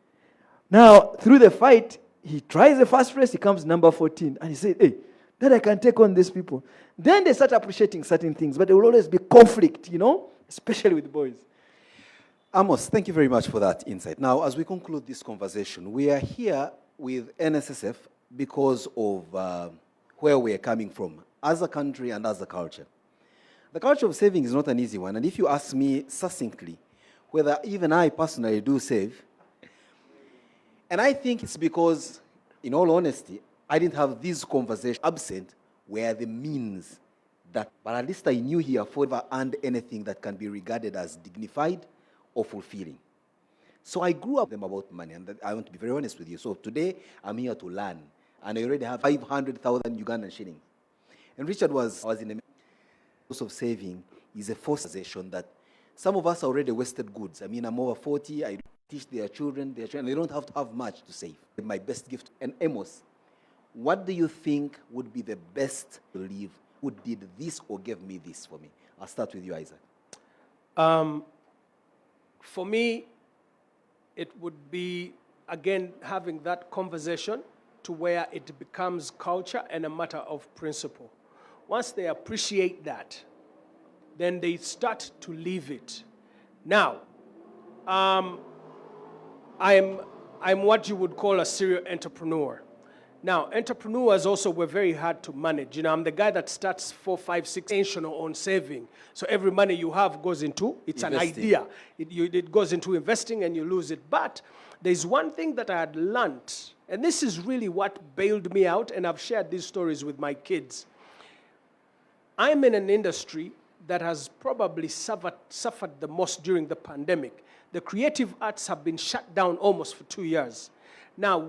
Now, through the fight, he tries the first race. He comes number 14. And he said, "Hey, Dad, I can take on these people." Then they start appreciating certain things. But there will always be conflict, especially with boys. Amos, thank you very much for that insight. Now, as we conclude this conversation, we are here with NSSF because of where we are coming from as a country and as a culture. The culture of saving is not an easy one. And if you ask me succinctly whether even I personally do save, and I think it's because, in all honesty, I didn't have these conversations. Absent were the means that, but at least I knew he afforded never earned anything that can be regarded as dignified or fulfilling. So I grew up with them about money, and I want to be very honest with you. So today, I'm here to learn, and I already have 500,000 Ugandan shillings. And Richard was in the process of saving is a forcing that some of us already wasted goods. I mean, I'm over 40, I teach their children, they don't have to have much to save. My best gift. And Amos, what do you think would be the best to leave? Who did this or gave me this for me? I'll start with you, Isaac. For me, it would be, again, having that conversation to where it becomes culture and a matter of principle. Once they appreciate that, then they start to live it. Now, I'm what you would call a serial entrepreneur. Now, entrepreneurs also were very hard to manage. You know, I'm the guy that starts 4, 5, 6 intentional on saving. So every money you have goes into, it's Investing. an idea. It goes into investing and you lose it. But there's one thing that I had learned, and this is really what bailed me out, and I've shared these stories with my kids. I'm in an industry that has probably suffered the most during the pandemic. The creative arts have been shut down almost for 2 years. Now,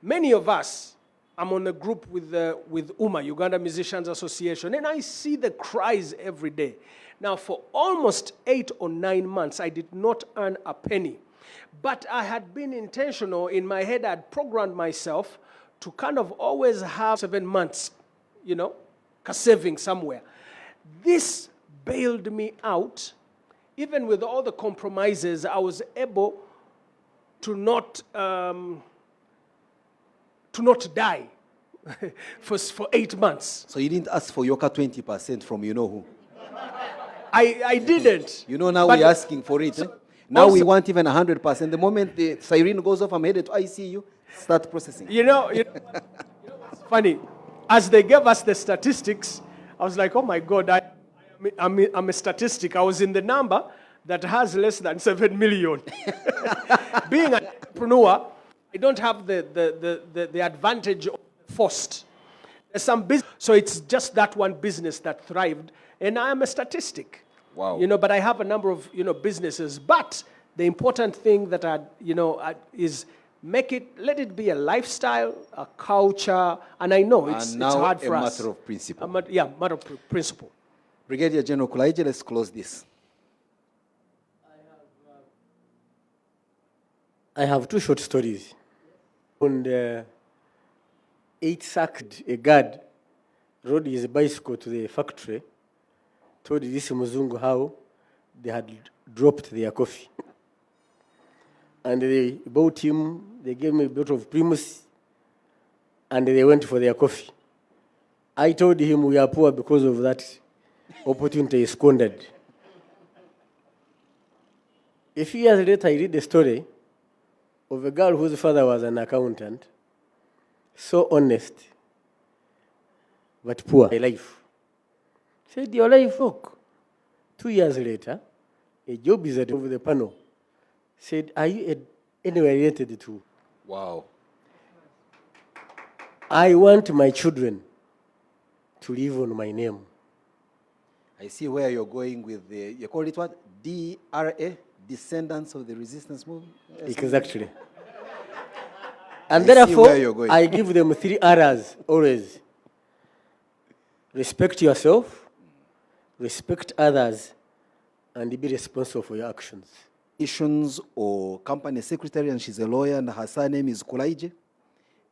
many of us, I'm on a group with UMA, Uganda Musicians Association, and I see the cries every day. Now, for almost 8 or 9 months, I did not earn a penny. But I had been intentional. In my head, I had programmed myself to kind of always have 7 months, you know, saving somewhere. This bailed me out. Even with all the compromises, I was able to not die for 8 months. So you didn't ask for Yoka 20% from you know who? I didn't. You know, now But we're asking for it. Now we want even 100%. The moment the siren goes off, I'm headed to ICU, start processing. You know what's funny? As they gave us the statistics, I was like, oh my God, I'm a statistic. I was in the number that has less than 7 million. Being an entrepreneur, I don't have the advantage of forced. There's some business, so it's just that one business that thrived, and I am a statistic. Wow. You know, but I have a number of businesses. But the important thing that is let it be a lifestyle, a culture, and I know it's hard for us. a matter of principle. Matter of principle. Brigadier General Kulaije, let's close this. I have 2 short stories. On 8 sacked a guard, rode his bicycle to the factory, told this Muzungu how they had dropped their coffee. And they bought him, they gave me a bottle of Primus, and they went for their coffee. I told him we are poor because of that opportunity squandered. A few years later, I read the story of a girl whose father was an accountant, so honest, but poor. Life. Said, your life, look. 2 years later, a job is over the panel. Said, are you anywhere related to? Wow. I want my children to live on my name. I see where you're going with you call it what? DRA? Descendants of the resistance movement? Exactly. And I see therefore, where you're going. I give them 3 R's always. Respect yourself, respect others, and be responsible for your actions. Or company secretary, and she's a lawyer, and her surname is Kulaije,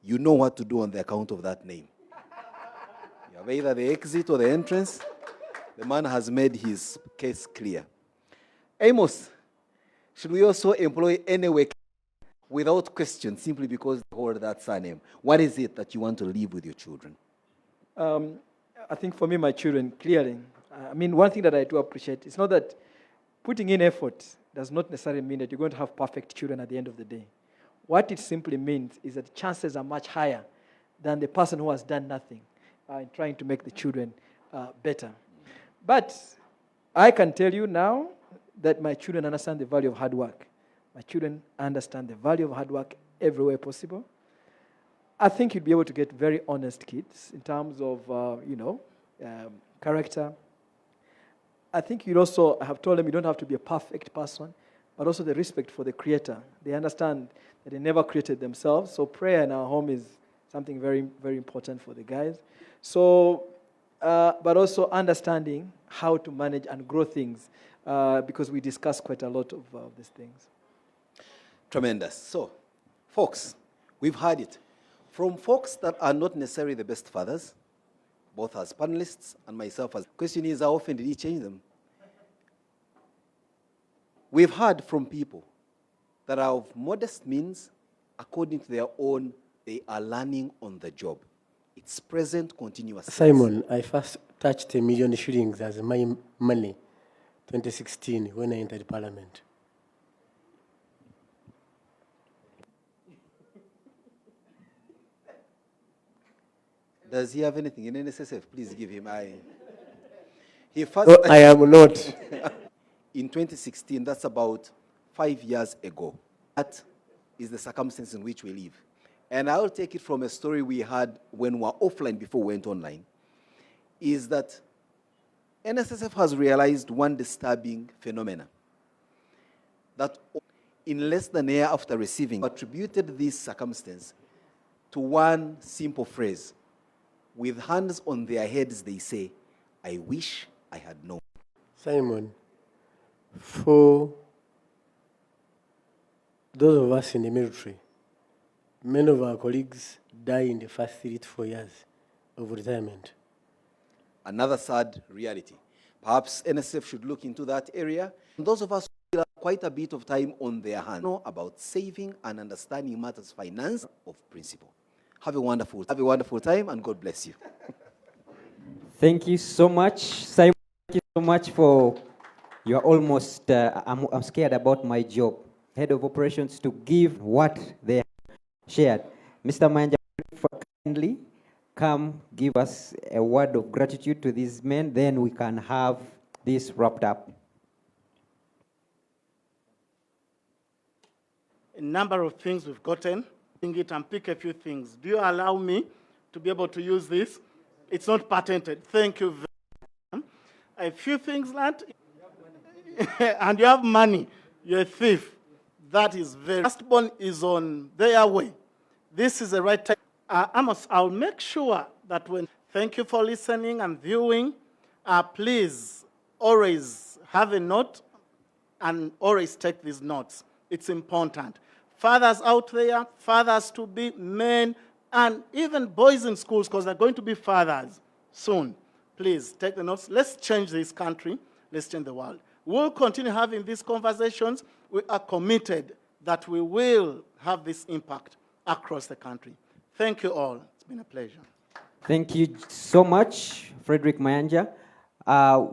you know what to do on the account of that name. You have either the exit or the entrance. The man has made his case clear. Amos, should we also employ anyway without question, simply because they hold that surname? What is it that you want to leave with your children? I think for me, my children, clearly, I mean, one thing that I do appreciate, it's not that putting in effort does not necessarily mean that you're going to have perfect children at the end of the day. What it simply means is that chances are much higher than the person who has done nothing in trying to make the children better. But I can tell you now that my children understand the value of hard work. My children understand the value of hard work everywhere possible. I think you'd be able to get very honest kids in terms of, character. I think you'd also have told them you don't have to be a perfect person, but also the respect for the Creator. They understand that they never created themselves, so prayer in our home is something very, very important for the guys. So, but also understanding how to manage and grow things, because we discuss quite a lot of these things. Tremendous. So, folks, we've heard it. From folks that are not necessarily the best fathers, both as panelists and myself as... Question is, how often did he change them? We've heard from people that are of modest means, according to their own, they are learning on the job. It's present continuous. Simon, I first touched $1 million shillings as my money, 2016, when I entered Parliament. Does he have anything in NSSF? Please give him. He first. No, I am not. In 2016, that's about 5 years ago. That is the circumstance in which we live. And I'll take it from a story we had when we were offline before we went online, is that NSSF has realized one disturbing phenomenon, that in less than a year after receiving, attributed this circumstance to one simple phrase. With hands on their heads, they say, I wish I had known. Simon, for those of us in the military, many of our colleagues die in the first 3 to 4 years of retirement. Another sad reality. Perhaps NSF should look into that area. Those of us who have quite a bit of time on their hands know about saving and understanding matters finance of principle. Have a wonderful time, and God bless you. Thank you so much, Simon. Thank you so much for, you're almost, I'm scared about my job. Head of operations to give what they have shared. Mr. Manja, kindly come give us a word of gratitude to these men, then we can have this wrapped up. A number of things we've gotten. It and pick a few things. Do you allow me to be able to use this? It's not patented. Thank you very much. A few things that, and you have money. You're a thief. That is very... Firstborn is on their way. This is the right time. Amos, I'll make sure that when... Thank you for listening and viewing. Please always have a note and always take these notes. It's important. Fathers out there, fathers to be, men, and even boys in schools, because they're going to be fathers soon. Please take the notes. Let's change this country. Let's change the world. We'll continue having these conversations. We are committed that we will have this impact across the country. Thank you all. It's been a pleasure. Thank you so much, Frederick Mayanja. I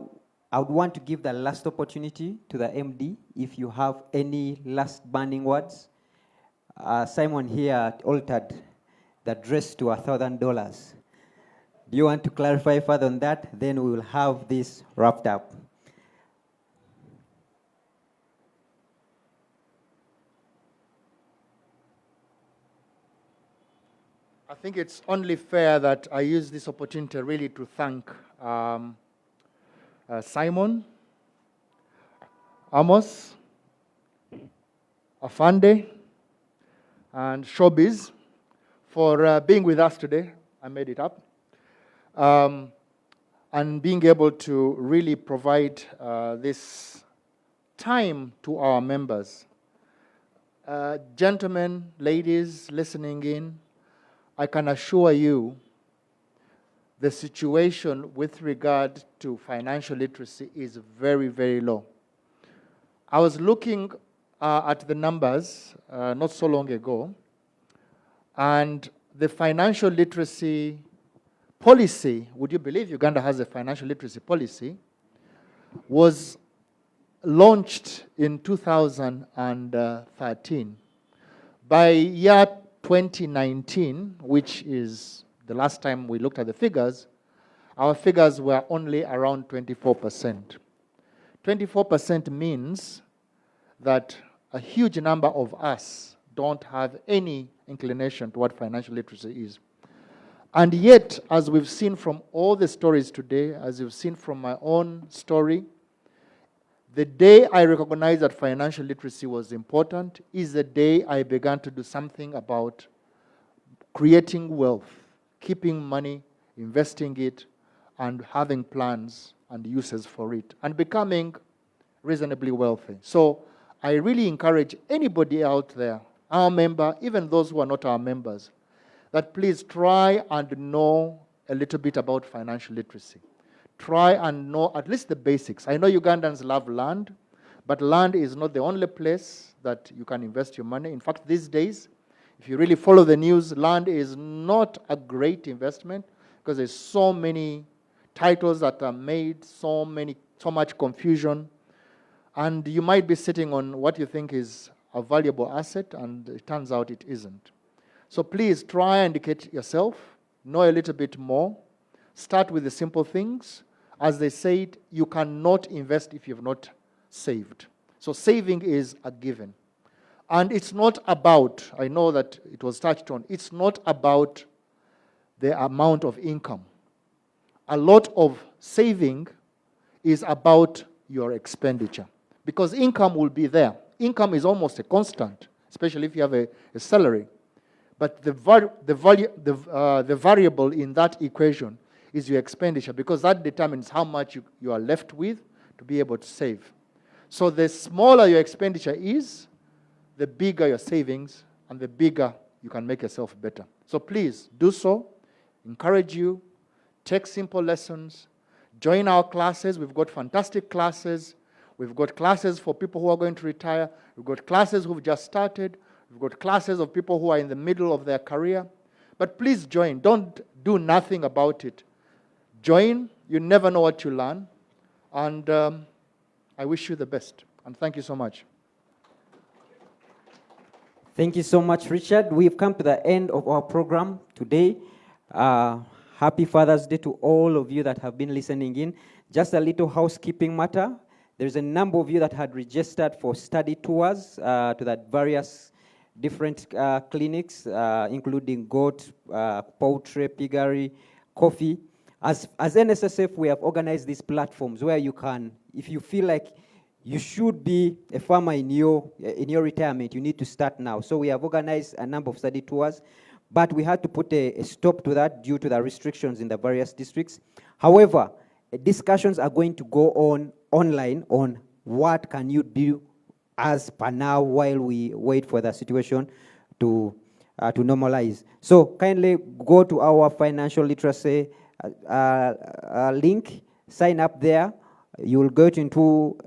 would want to give the last opportunity to the MD if you have any last burning words. Simon here altered the dress to $1,000. Do you want to clarify further on that? Then we will have this wrapped up. I think it's only fair that I use this opportunity really to thank Simon, Amos, Afande, and Showbiz for being with us today. I made it up. And being able to really provide this time to our members. Gentlemen, ladies listening in, I can assure you the situation with regard to financial literacy is very, very low. I was looking at the numbers not so long ago, and the financial literacy policy, would you believe Uganda has a financial literacy policy, was launched in 2013. By year 2019, which is the last time we looked at the figures, our figures were only around 24%. 24% means that a huge number of us don't have any inclination to what financial literacy is. And yet, as we've seen from all the stories today, as you've seen from my own story, the day I recognized that financial literacy was important is the day I began to do something about creating wealth, keeping money, investing it, and having plans and uses for it, and becoming reasonably wealthy. So I really encourage anybody out there, our member, even those who are not our members, that please try and know a little bit about financial literacy. Try and know at least the basics. I know Ugandans love land, but land is not the only place that you can invest your money. In fact, these days, if you really follow the news, land is not a great investment because there's so many titles that are made, so much confusion, and you might be sitting on what you think is a valuable asset, and it turns out it isn't. So please try and educate yourself, know a little bit more, start with the simple things. As they said, you cannot invest if you've not saved. So saving is a given. And it's not about, I know that it was touched on, it's not about the amount of income. A lot of saving is about your expenditure. Because income will be there. Income is almost a constant, especially if you have a salary. But the variable in that equation is your expenditure, because that determines how much you are left with to be able to save. So the smaller your expenditure is, the bigger your savings, and the bigger you can make yourself better. So please do so. Encourage you. Take simple lessons. Join our classes. We've got fantastic classes. We've got classes for people who are going to retire. We've got classes who've just started. We've got classes of people who are in the middle of their career. But please join. Don't do nothing about it. Join. You never know what you learn. And I wish you the best. And thank you so much. Thank you so much, Richard. We've come to the end of our program today. Happy Father's Day to all of you that have been listening in. Just a little housekeeping matter. There's a number of you that had registered for study tours to the various different clinics, including goat, poultry, piggery, coffee. As NSSF, we have organized these platforms where you can, if you feel like you should be a farmer in your retirement, you need to start now. So we have organized a number of study tours, but we had to put a stop to that due to the restrictions in the various districts. However, discussions are going to go on online on what can you do as per now while we wait for the situation to normalize. So kindly go to our financial literacy link, sign up there. You will go into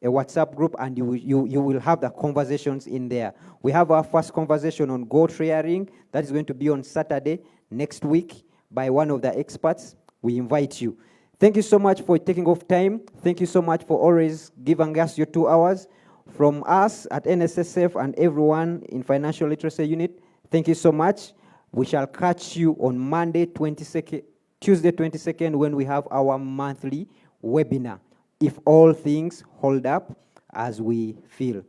a WhatsApp group and you will have the conversations in there. We have our first conversation on goat rearing. That is going to be on Saturday next week by one of the experts. We invite you. Thank you so much for taking off time. Thank you so much for always giving us your 2 hours. From us at NSSF and everyone in Financial Literacy Unit, thank you so much. We shall catch you on Monday 22nd, Tuesday 22nd, when we have our monthly webinar, if all things hold up as we feel.